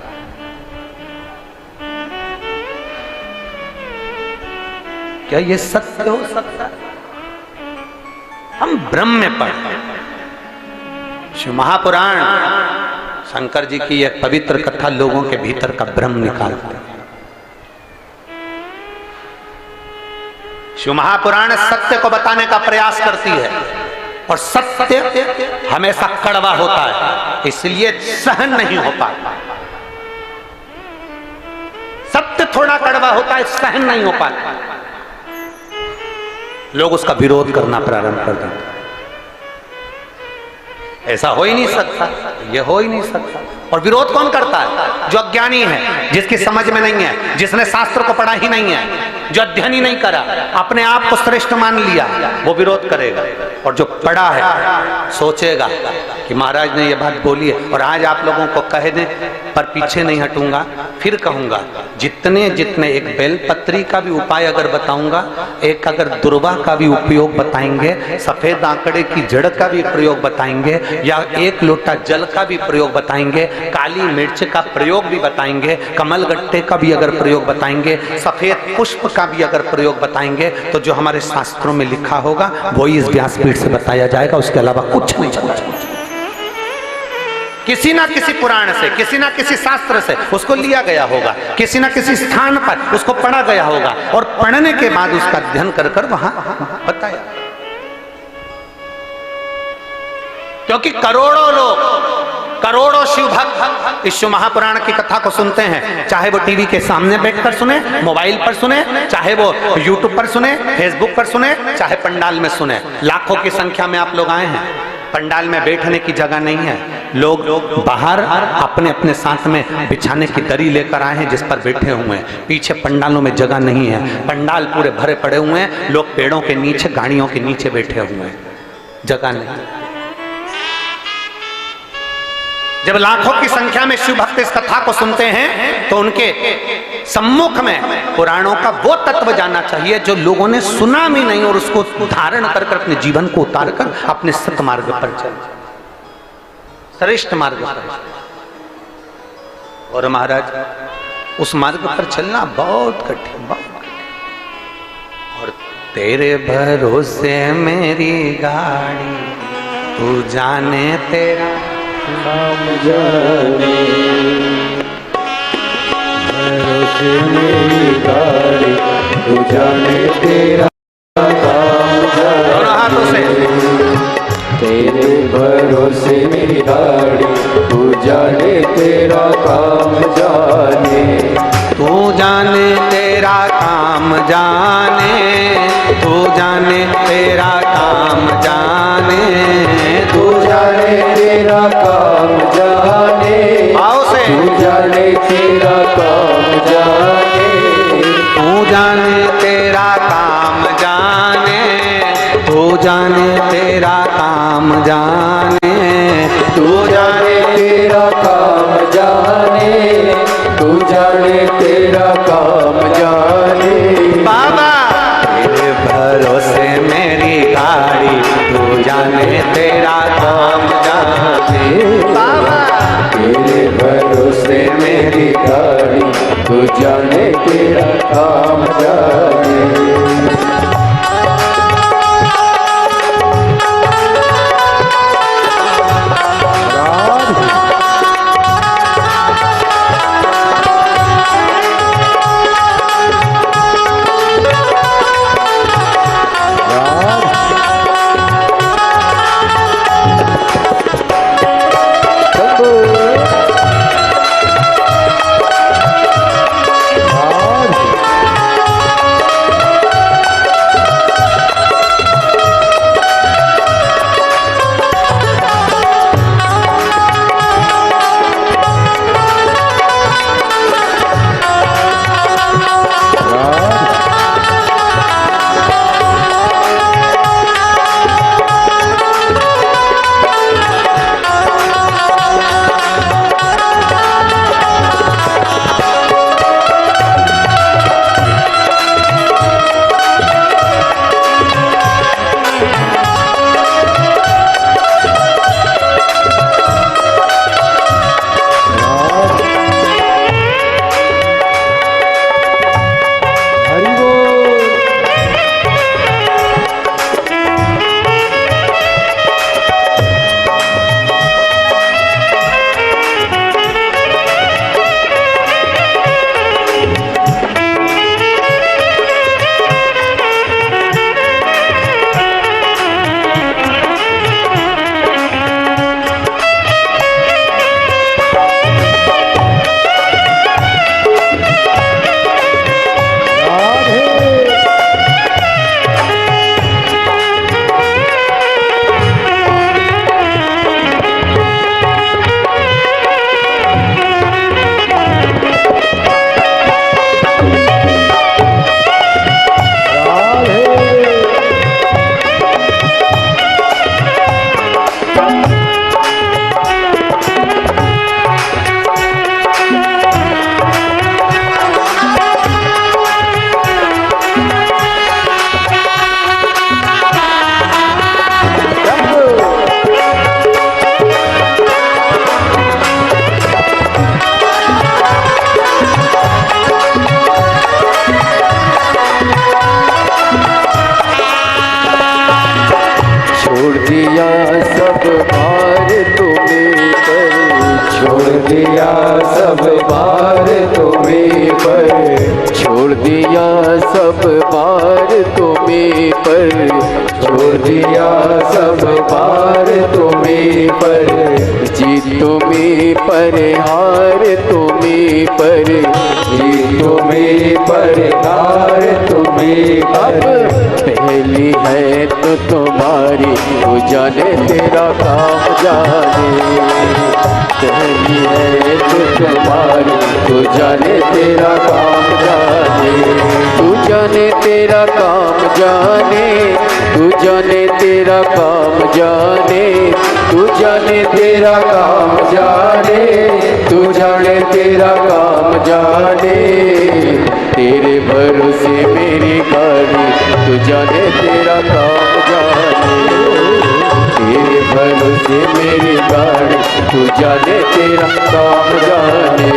क्या ये सत्य हो सकता? हम ब्रह्म में पढ़े, शिव महापुराण शंकर जी की एक पवित्र कथा लोगों के भीतर का भ्रम निकालते हैं। शिव महापुराण सत्य को बताने का प्रयास करती है, और सत्य हमेशा कड़वा होता है, इसलिए सहन नहीं हो पाता। सत्य थोड़ा कड़वा होता है, सहन नहीं हो पाता, लोग उसका विरोध करना प्रारंभ कर देते हैं। ऐसा हो ही नहीं सकता, ये हो ही नहीं सकता। और विरोध कौन करता है? जो अज्ञानी है, जिसकी समझ में नहीं है, जिसने शास्त्र को पढ़ा ही नहीं है, जो अध्ययन ही नहीं करा, अपने आप को श्रेष्ठ मान लिया, वो विरोध करेगा। और जो पढ़ा है सोचेगा कि महाराज ने ये बात बोली है, और आज आप लोगों को कह दें पर पीछे नहीं हटूंगा, फिर कहूंगा, जितने जितने एक बेलपत्री का भी उपाय अगर बताऊंगा, एक अगर दुर्वा का भी उपयोग बताएंगे, सफेद आंकड़े की जड़ का भी प्रयोग बताएंगे, या एक लोटा जल का भी प्रयोग बताएंगे, काली मिर्च का प्रयोग भी बताएंगे, कमल गट्टे का भी अगर प्रयोग बताएंगे, सफेद पुष्प का भी अगर प्रयोग बताएंगे, तो जो हमारे शास्त्रों में लिखा होगा वही इस व्यासपीठ से बताया जाएगा, उसके अलावा कुछ नहीं चलेगा। किसी ना किसी पुराण से, किसी ना किसी शास्त्र से उसको लिया गया होगा, किसी ना किसी स्थान पर उसको पढ़ा गया होगा, और पढ़ने के बाद उसका अध्ययन कर कर वहां बताया। क्योंकि करोड़ों लोग, करोड़ों शिव भक्त इस शिव महापुराण की कथा को सुनते हैं, चाहे वो टीवी के सामने बैठकर सुने, मोबाइल पर सुने, चाहे वो यूट्यूब पर सुने, फेसबुक पर सुने, चाहे पंडाल में सुने। लाखों की संख्या में आप लोग आए हैं, पंडाल में बैठने की जगह नहीं है, लोग बाहर अपने अपने साथ में बिछाने की दरी लेकर आए हैं जिस पर बैठे हुए हैं। पीछे पंडालों में जगह नहीं है, पंडाल पूरे भरे पड़े हुए हैं, लोग पेड़ों के नीचे, गाड़ियों के नीचे बैठे हुए हैं, जगह नहीं। जब लाखों की संख्या में शिव भक्त इस कथा को सुनते हैं, तो उनके सम्मुख में पुराणों का वो तत्व जाना चाहिए जो लोगों ने सुना भी नहीं, और उसको धारण कर कर अपने जीवन को उतार कर अपने सत मार्ग पर चल, श्रेष्ठ मार्ग पर। और महाराज उस मार्ग पर चलना बहुत कठिन, बहुत कठिन। और तेरे भरोसे मेरी गाड़ी, तू जाने तेरा काम जाने, भरोसे मेरी गाड़ी, तू जाने तेरा काम जाने। दोनों हाथों से। तेरे भरोसे मेरी गाड़ी, तू जाने तेरा काम जाने, तू जाने तेरा काम जाने, तू जाने तेरा काम जाने, तू जाने तेरा काम जाने, आओ से। तू जाने तेरा काम जाने, तू जाने तेरा काम जाने, तू जाने तेरा काम जाने, तू जाने तेरा काम जाने, तू जाने तेरा काम जाने। बाबा तेरे भरोसे मेरी गाड़ी, तू जाने तेरा काम जाने, बाबा तेरे भरोसे मेरी गाड़ी, तू जाने तेरा काम जाने। दिया सब भार तुम्हें पर, छोड़ दिया सब भार तुम्हें पर, छोड़ दिया सब भार तुम्हें पर, छोड़ दिया सब भार तुम्हें पर, जीत तुम्हें पर हार तुम्हें पर, जीत तुम्हें पर हार तुम्हें पर। पहली है तो तुम्हारी, तू जाने तेरा काम जाने, पहली है तो तुम्हारी, तू जाने तेरा काम जाने, तू जाने तेरा काम जाने, तू जाने तेरा काम जाने, तू जाने तेरा काम जाने, तू जाने तेरा काम जाने। तेरे भरोसे मेरी गाड़ी, तू जाने तेरा काम जाने, तेरे भरोसे मेरी गाड़ी, तू जाने तेरा काम जाने।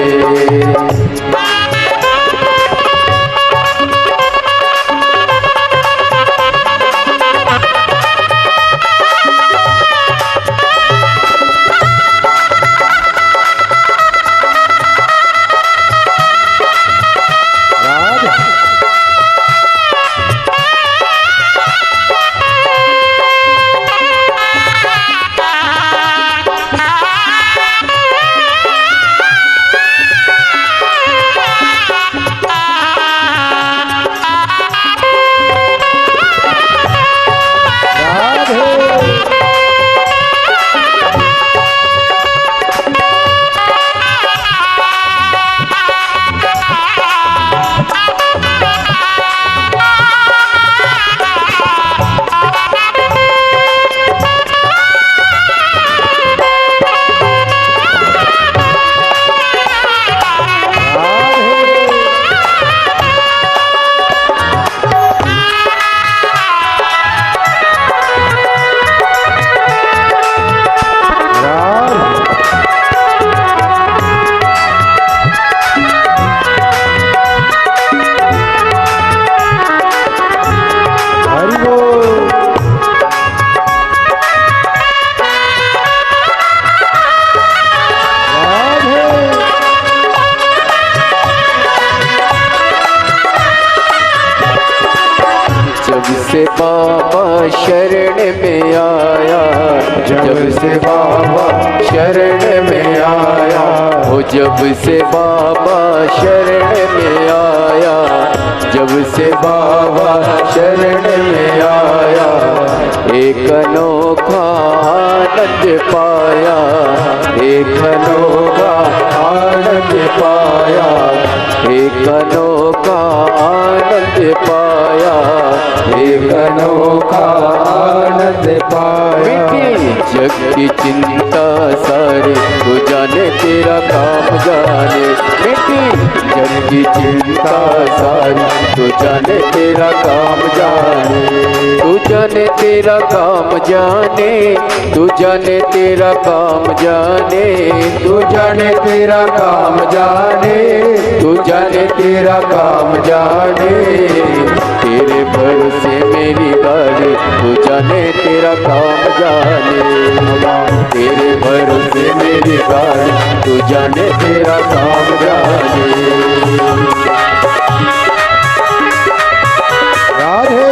से बाबा शरण में आया, जब से बाबा शरण में आया, हो जब से बाबा शरण में आया, जब से बाबा शरण में आया, एक अनोखा आनंद पाया, एक अनोखा आनंद पाया, एक अनोखा आनंद पाया, एक अनोखा आनंद पाया। जग की चिंता सारे, तू जाने तेरा काम जाने, मिट्टी जग की चिंता सारी, तू जाने तेरा काम जाने, तू जाने तेरा काम जाने, तू जाने तेरा काम जाने, तू जाने तेरा काम जाने, तू जाने तेरा काम जाने। तेरे भरोसे मेरी गाड़ी, तू जाने तेरा काम जाने, तेरे भरोसे मेरी गाड़ी, तू जाने तेरा काम जाने। राधे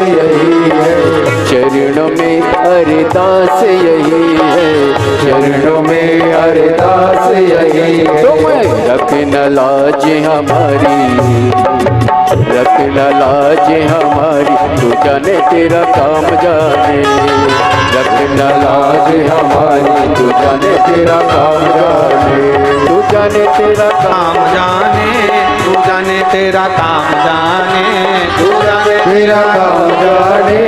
यही है, चरणों में अरदास यही है, चरणों में अरदास यही है। तुम्हें रखना लाज हमारी, रखना लाज हमारी, तू जाने तेरा काम जाने, रखना लाज हमारी, तू जाने तेरा काम जाने, तू जाने तेरा काम जाने, तू जाने तेरा काम जाने, तू जाने तेरा काम जाने,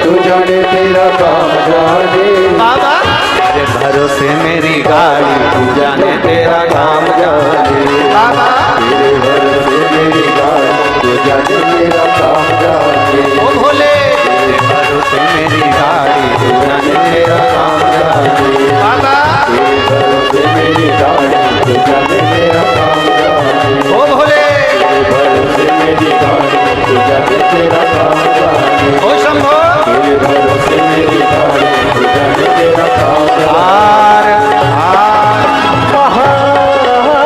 तू जाने तेरा काम जाने। बाबा तेरे भरोसे मेरी गाड़ी, तू जाने तेरा काम जाने। बाबा तेरे भरोसे मेरी गाड़ी, तू जाने तेरा काम जाने। ओ भोले तेरे भरोसे मेरी गाड़ी, तू जाने तेरा काम जाने। बाबा तेरे भरोसे मेरी गाड़ी, तू जाने तेरा काम जाने। ओ भोले तेरे भरोसे मेरी गाड़ी, तू जाने तेरा काम जाने। ओ शंभो तेरे भरोसे मेरी गाड़ी, तू जाने तेरा काम जाने। हार हार महादेव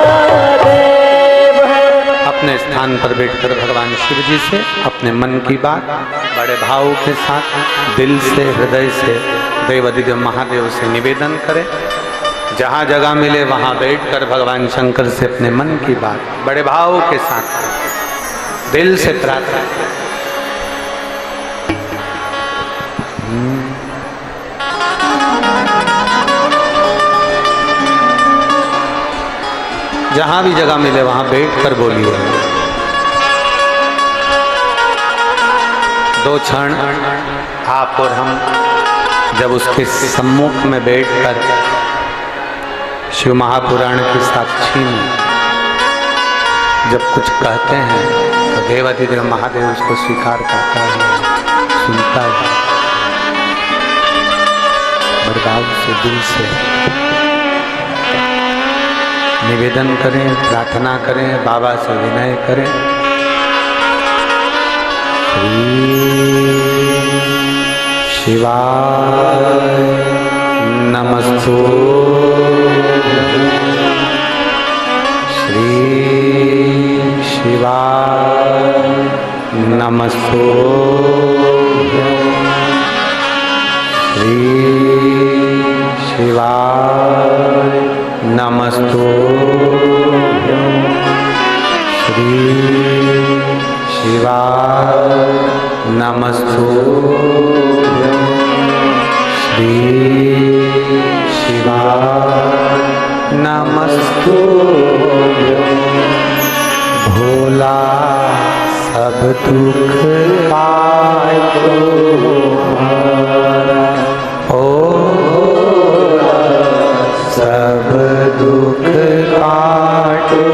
अपने स्थान पर बैठकर भगवान शिव जी से अपने मन की बात बड़े भाव के साथ दिल से हृदय से देवाधिदेव महादेव से निवेदन करें। जहाँ जगह मिले वहाँ बैठकर भगवान शंकर से अपने मन की बात बड़े भाव के साथ दिल से प्रार्थना करें। जहां भी जगह मिले वहां बैठकर बोलिए। दो क्षण आप और हम जब उसके सम्मुख में बैठकर शिव महापुराण की साक्षी में जब कुछ कहते हैं तो देवाधिदेव महादेव उसको स्वीकार करता है, सुनता है। बड़भाव से दिल से निवेदन करें, प्रार्थना करें, बाबा से विनय करें। श्री शिवाय नमस्तु। श्री शिवाय नमस्तु। श्री शिवाय नमस्तु। श्री शिवाय नमस्तु। श्री शिवाय नमस्तु। भोला सब दुख काटो सब दुख काटो।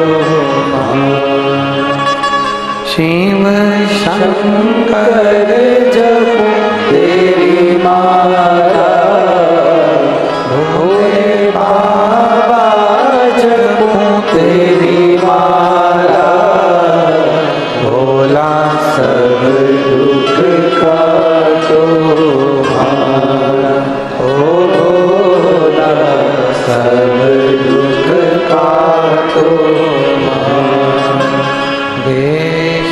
शिव शंकर जपो तेरी माला, भोले बाबा जपो तेरी माला। भोला सब दुख काटो हमारा, ओ भोला सब दुख काटो हमारा। देश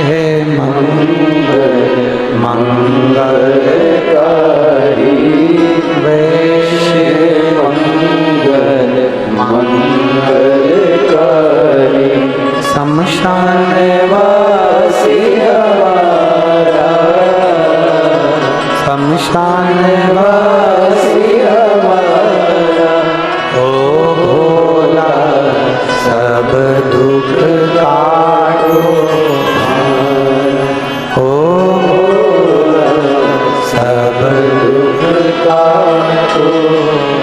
है मंगल मंगलकारी, वेश मंगल मंगलकारी। शमशान वासी हमारा, शमशान वासी हमारा। ओ भोला सब दुख काटो हमारा, ओ भोला सब दुख काटो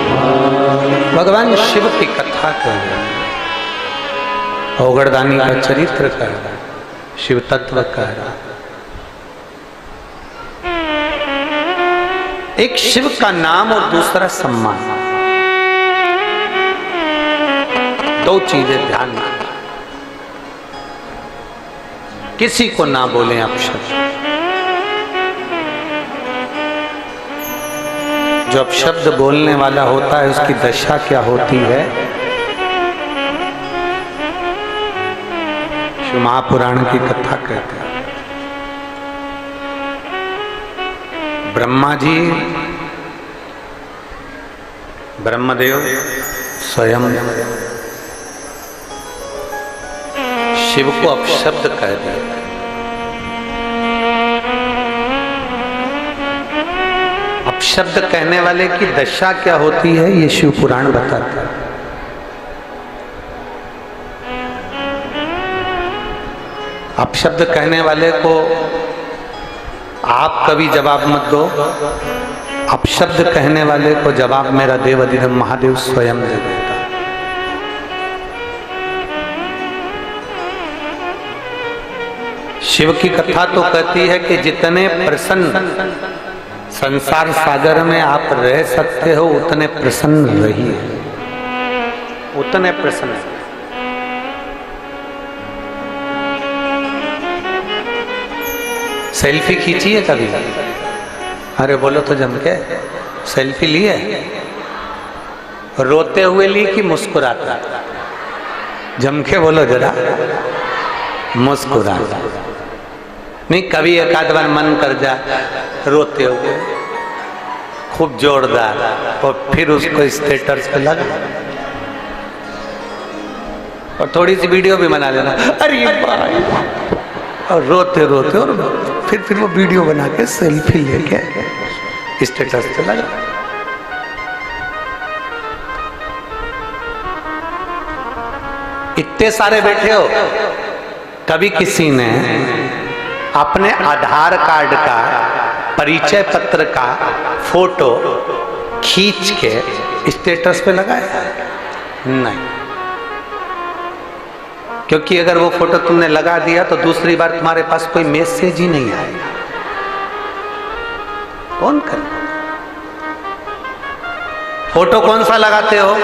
हमारा। भगवान शिव की कथा कर रहे हैं, औगड़दानी का चरित्र कह रहा है, शिव तत्व कह रहा है। एक शिव का नाम और दूसरा सम्मान, दो चीजें ध्यान रखें। किसी को ना बोलें अपशब्द। जो अपशब्द बोलने वाला होता है उसकी दशा क्या होती है, शिव महापुराण की कथा कहते हैं। ब्रह्मा जी, ब्रह्मदेव स्वयं शिव को अपशब्द कह दिया। अपशब्द कहने वाले की दशा क्या होती है ये शिव पुराण बताता है। अपशब्द कहने वाले को आप कभी जवाब मत दो, अपशब्द कहने वाले को जवाब मेरा देव अधिदेव महादेव स्वयं दे देता। शिव की कथा तो कहती है कि जितने प्रसन्न संसार सागर में आप रह सकते हो उतने प्रसन्न रहिए, उतने प्रसन्न। सेल्फी खींची है कभी? अरे बोलो तो जम के, सेल्फी ली है? रोते हुए ली कि मुस्कुराता? जम के बोलो जरा, मुस्कुराता। नहीं, कभी एक आध बार मन कर जा रोते हुए खूब जोरदार, और फिर उसको स्टेटस पे लगा और थोड़ी सी वीडियो भी बना लेना, अरे भाई, और रोते रोते, और फिर वो वीडियो बना के सेल्फी लेके स्टेटस पे लगा। इतने सारे बैठे हो, कभी किसी ने अपने आधार कार्ड का, परिचय पत्र का फोटो खींच के स्टेटस पे लगाया? नहीं, क्योंकि अगर वो फोटो तुमने लगा दिया तो दूसरी बार तुम्हारे पास कोई मैसेज ही नहीं आएगा। कौन कर? फोटो कौन सा लगाते हो?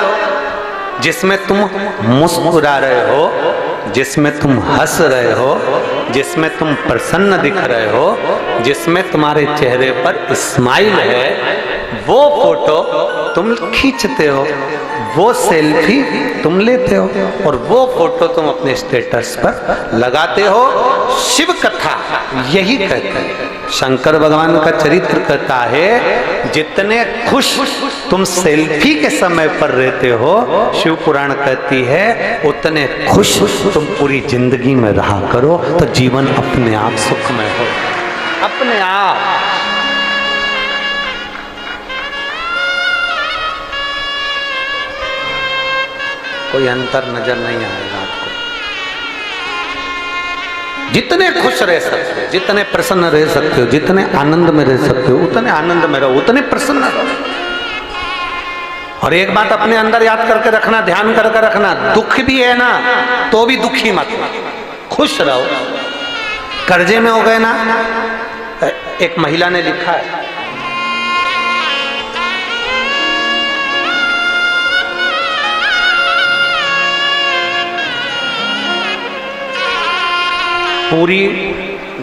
जिसमें तुम मुस्कुरा रहे हो, जिसमें तुम हंस रहे हो, जिसमें तुम प्रसन्न दिख रहे हो, जिसमें तुम्हारे चेहरे पर स्माइल है, वो फोटो तुम खींचते हो, वो सेल्फी तुम लेते हो, और वो फोटो तुम अपने स्टेटस पर लगाते हो। शिव कथा यही कहते हैं, शंकर भगवान का चरित्र कहता है, जितने खुश तुम सेल्फी के समय पर रहते हो, शिव पुराण कहती है, उतने खुश तुम पूरी जिंदगी में रहा करो, तो जीवन अपने आप सुखमय हो, अपने आप। कोई अंतर नजर नहीं आएगा आपको। जितने खुश रह सकते हो, जितने प्रसन्न रह सकते हो, जितने आनंद में रह सकते हो, उतने आनंद में रहो, उतने प्रसन्न रहो। और एक बात अपने अंदर याद करके रखना, ध्यान करके रखना, दुख भी है ना तो भी दुखी मत, खुश रहो। कर्जे में हो गए ना, एक महिला ने लिखा है, पूरी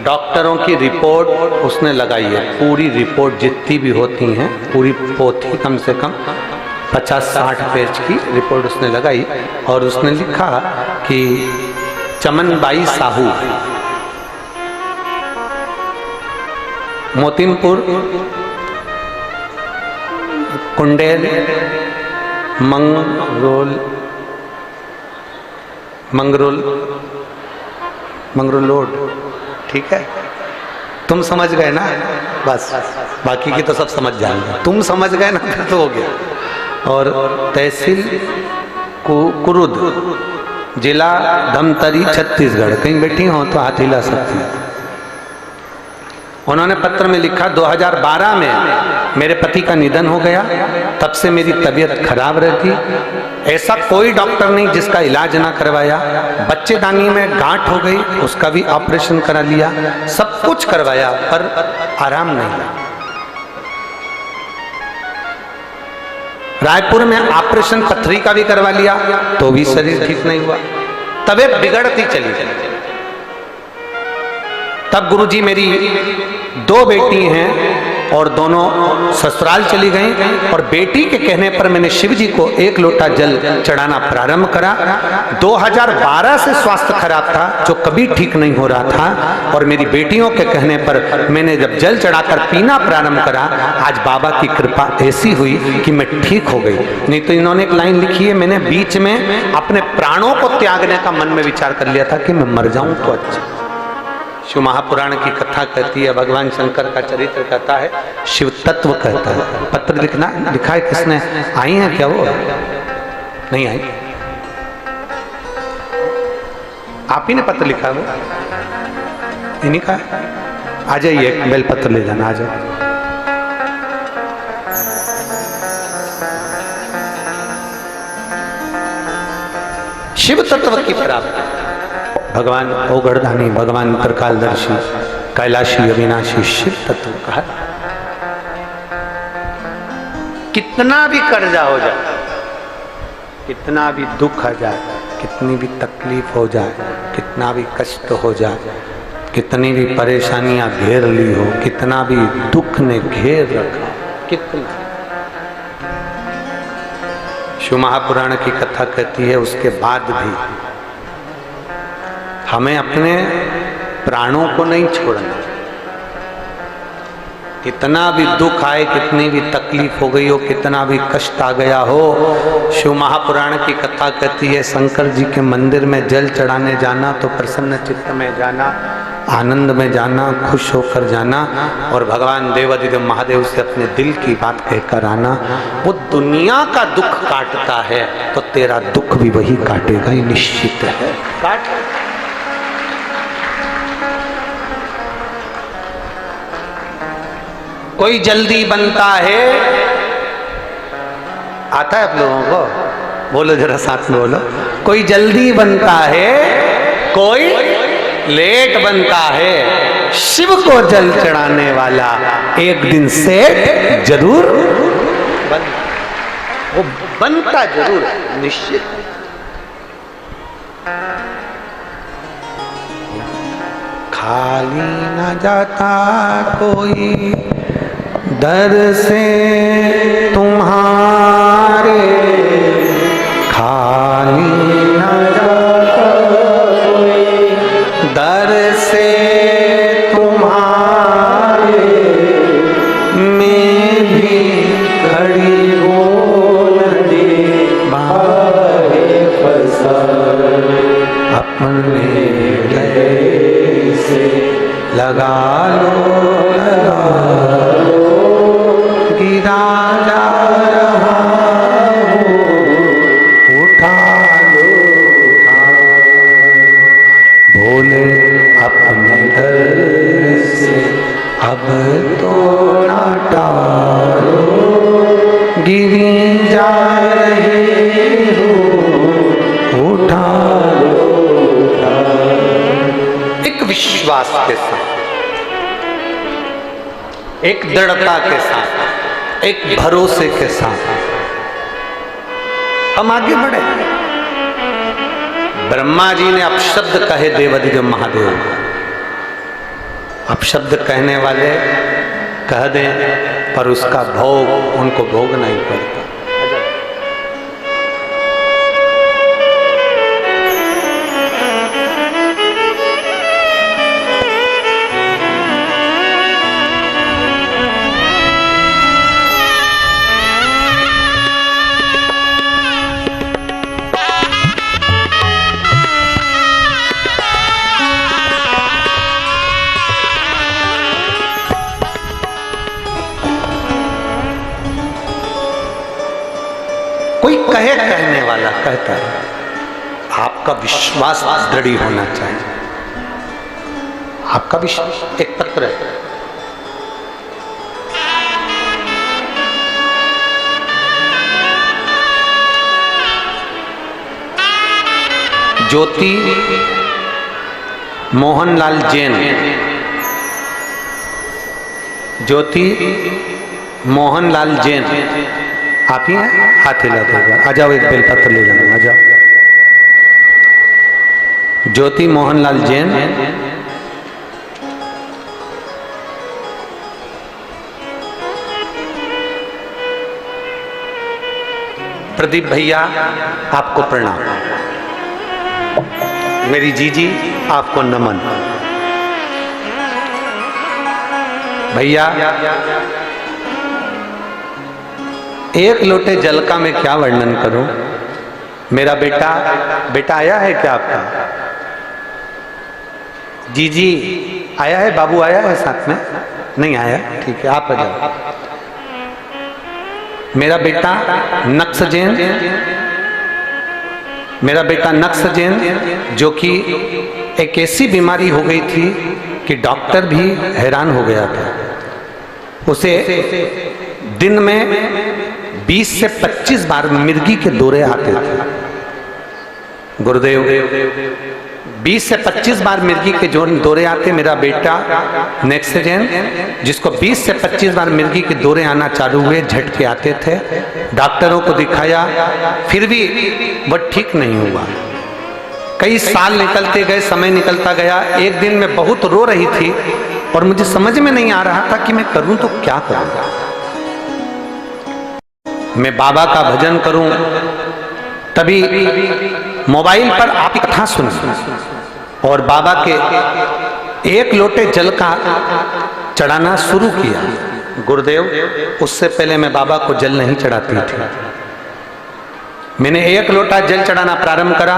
डॉक्टरों की रिपोर्ट उसने लगाई है, पूरी रिपोर्ट जितनी भी होती हैं, पूरी पोथी कम से कम 50-60 पेज की रिपोर्ट उसने लगाई, और उसने लिखा कि चमनबाई साहू, मोतीमपुर, कुंडेल, मंगरोलोड, ठीक है? तुम समझ गए ना, बस बाकी की तो सब समझ जाएंगे। तुम समझ गए ना, फिर तो हो गया। और तहसील कुरुद, जिला धमतरी, छत्तीसगढ़। कहीं बैठी हो तो हाथ हिला सकती है। उन्होंने पत्र में लिखा, 2012 में मेरे पति का निधन हो गया, तब से मेरी तबीयत खराब रहती, ऐसा कोई डॉक्टर नहीं जिसका इलाज ना करवाया। बच्चेदानी में गांठ हो गई, उसका भी ऑपरेशन करा लिया, सब कुछ करवाया, पर आराम नहीं। रायपुर में ऑपरेशन पथरी का भी करवा लिया, तो भी शरीर ठीक नहीं हुआ, तबीयत बिगड़ती चली गई। तब गुरुजी, मेरी 2 बेटी हैं, और दोनों ससुराल चली गईं और बेटी के कहने पर मैंने शिव जी को 1 लोटा जल चढ़ाना प्रारंभ करा। 2012 से स्वास्थ्य खराब था जो कभी ठीक नहीं हो रहा था और मेरी बेटियों के कहने पर मैंने जब जल चढ़ाकर पीना प्रारंभ करा, आज बाबा की कृपा ऐसी हुई कि मैं ठीक हो गई। नहीं तो इन्होंने एक लाइन लिखी है, मैंने बीच में अपने प्राणों को त्यागने का मन में विचार कर लिया था कि मैं मर जाऊं तो अच्छा। शिव महापुराण की कथा कहती है, भगवान शंकर का चरित्र कहता है, शिव तत्व कहता है। पत्र लिखा है किसने? आई है क्या वो? नहीं आई, आप ही ने पत्र लिखा है वो, इन्हीं का। आ जाइए, बेलपत्र ले जाना, आ जाए। शिव तत्व की प्राप्ति, भगवान ओगढ़दानी, भगवान त्रिकालदर्शी, कैलाशी, अविनाशी शिव तत्व कहा। कितना भी कर्जा हो जाए, कितना भी दुख आ जाए, कितनी भी तकलीफ हो जाए, कितना भी कष्ट हो जाए, कितनी भी परेशानियां घेर ली हो, कितना भी दुख ने घेर रखा, कितना। शिव महापुराण की कथा कहती है उसके बाद भी हमें अपने प्राणों को नहीं छोड़ना। कितना भी दुख आए, कितनी भी तकलीफ हो गई हो, कितना भी कष्ट आ गया हो, शिव महापुराण की कथा कहती है शंकर जी के मंदिर में जल चढ़ाने जाना तो प्रसन्न चित्त में जाना, आनंद में जाना, खुश होकर जाना और भगवान देवाधिदेव महादेव से अपने दिल की बात कहकर आना। वो दुनिया का दुख काटता है तो तेरा दुख भी वही काटेगा, ये निश्चित है। काट कोई जल्दी बनता है, आता है आप लोगों को? बोलो जरा साथ में बोलो। कोई जल्दी बनता है, कोई लेट बनता है, शिव को जल चढ़ाने वाला एक दिन सेठ जरूर वो बनता जरूर है, निश्चित। खाली न जाता कोई दर से तुम्हारे, खाली न जाता कोई दर से तुम्हारे, मैं भी खड़ी हो नदी बाहे फंसा, अपने गले से लगा लो, गिरा जा रहा हो, उठा लो, उठा बोले अपने दर से अब तो ना टालो, गिरी जा रही हो, उठा लो, उठा। एक विश्वास के साथ, एक दृढ़ता के साथ, एक भरोसे के साथ हम आगे बढ़े। ब्रह्मा जी ने अपशब्द कहे देवाधिदेव महादेव, अपशब्द कहने वाले कह दें पर उसका भोग उनको भोगना ही पड़ता। कोई कहे, कहने वाला कहता है, आपका विश्वास दृढ़ होना चाहिए। आपका विश्वास, एक पत्र है, ज्योति मोहनलाल जैन, ज्योति मोहनलाल जैन, आप ही हैं? हाथ हिला देगा, आ जाओ, एक बेलपत्र ले लेना, आ जाओ। ज्योति मोहनलाल जैन प्रदीप भैया आपको प्रणाम, मेरी जीजी आपको नमन। भैया एक लोटे जल का मैं क्या वर्णन करूं। मेरा बेटा आया है क्या आपका? जीजी आया है, बाबू आया है साथ में? नहीं आया, ठीक है आप आ जाओ। मेरा बेटा नक्स जैन जो कि एक ऐसी बीमारी हो गई थी कि डॉक्टर भी हैरान हो गया था। उसे दिन में 20 से 25 बार मिर्गी के दौरे आते थे। गुरुदेव 20 से 25 बार मिर्गी के दौरे आते। मेरा बेटा नेक्सजेन जिसको 20 से 25 बार मिर्गी के दौरे आना चालू हुए, झटके आते थे, डॉक्टरों को दिखाया, फिर भी वह ठीक नहीं हुआ। कई साल निकलते गए, समय निकलता गया। एक दिन मैं बहुत रो रही थी और मुझे समझ में नहीं आ रहा था कि मैं करूं तो क्या करूं। मैं बाबा का भजन करूं, तभी मोबाइल पर आप कथा सुनी और बाबा के एक लोटे जल का चढ़ाना शुरू किया। गुरुदेव उससे पहले मैं बाबा को जल नहीं चढ़ाती थी। मैंने एक लोटा जल चढ़ाना प्रारंभ करा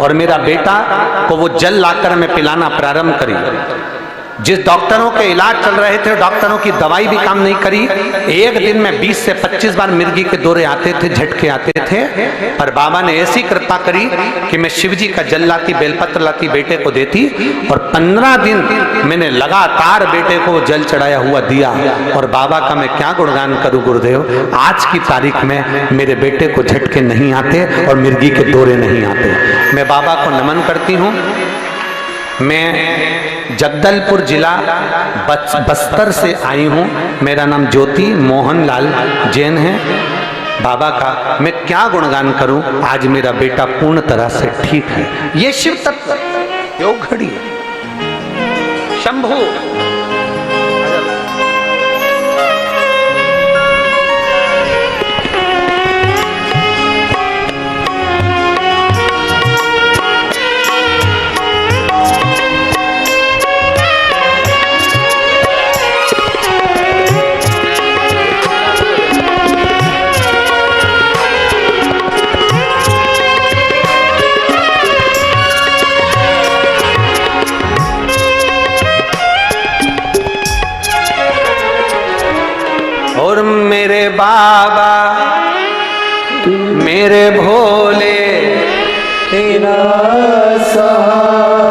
और मेरा बेटा को वो जल लाकर मैं पिलाना प्रारंभ करी। जिस डॉक्टरों के इलाज चल रहे थे, डॉक्टरों की दवाई भी काम नहीं करी। एक दिन में 20 से 25 बार मिर्गी के दौरे आते थे, झटके आते थे, पर बाबा ने ऐसी कृपा करी कि मैं शिव जी का जल लाती, बेलपत्र लाती, बेटे को देती और 15 दिन मैंने लगातार बेटे को जल चढ़ाया हुआ दिया। और बाबा का मैं क्या गुणगान करूं गुरुदेव। आज की तारीख में मेरे बेटे को झटके नहीं आते और मिर्गी के दौरे नहीं आते। मैं बाबा को नमन करती हूँ। मैं जगदलपुर जिला बस्तर से आई हूँ। मेरा नाम ज्योति मोहन लाल जैन है। बाबा का मैं क्या गुणगान करूं। आज मेरा बेटा पूर्ण तरह से ठीक है। ये शिव तत्व योग घड़ी शंभु। और मेरे बाबा मेरे भोले तेरा सहारा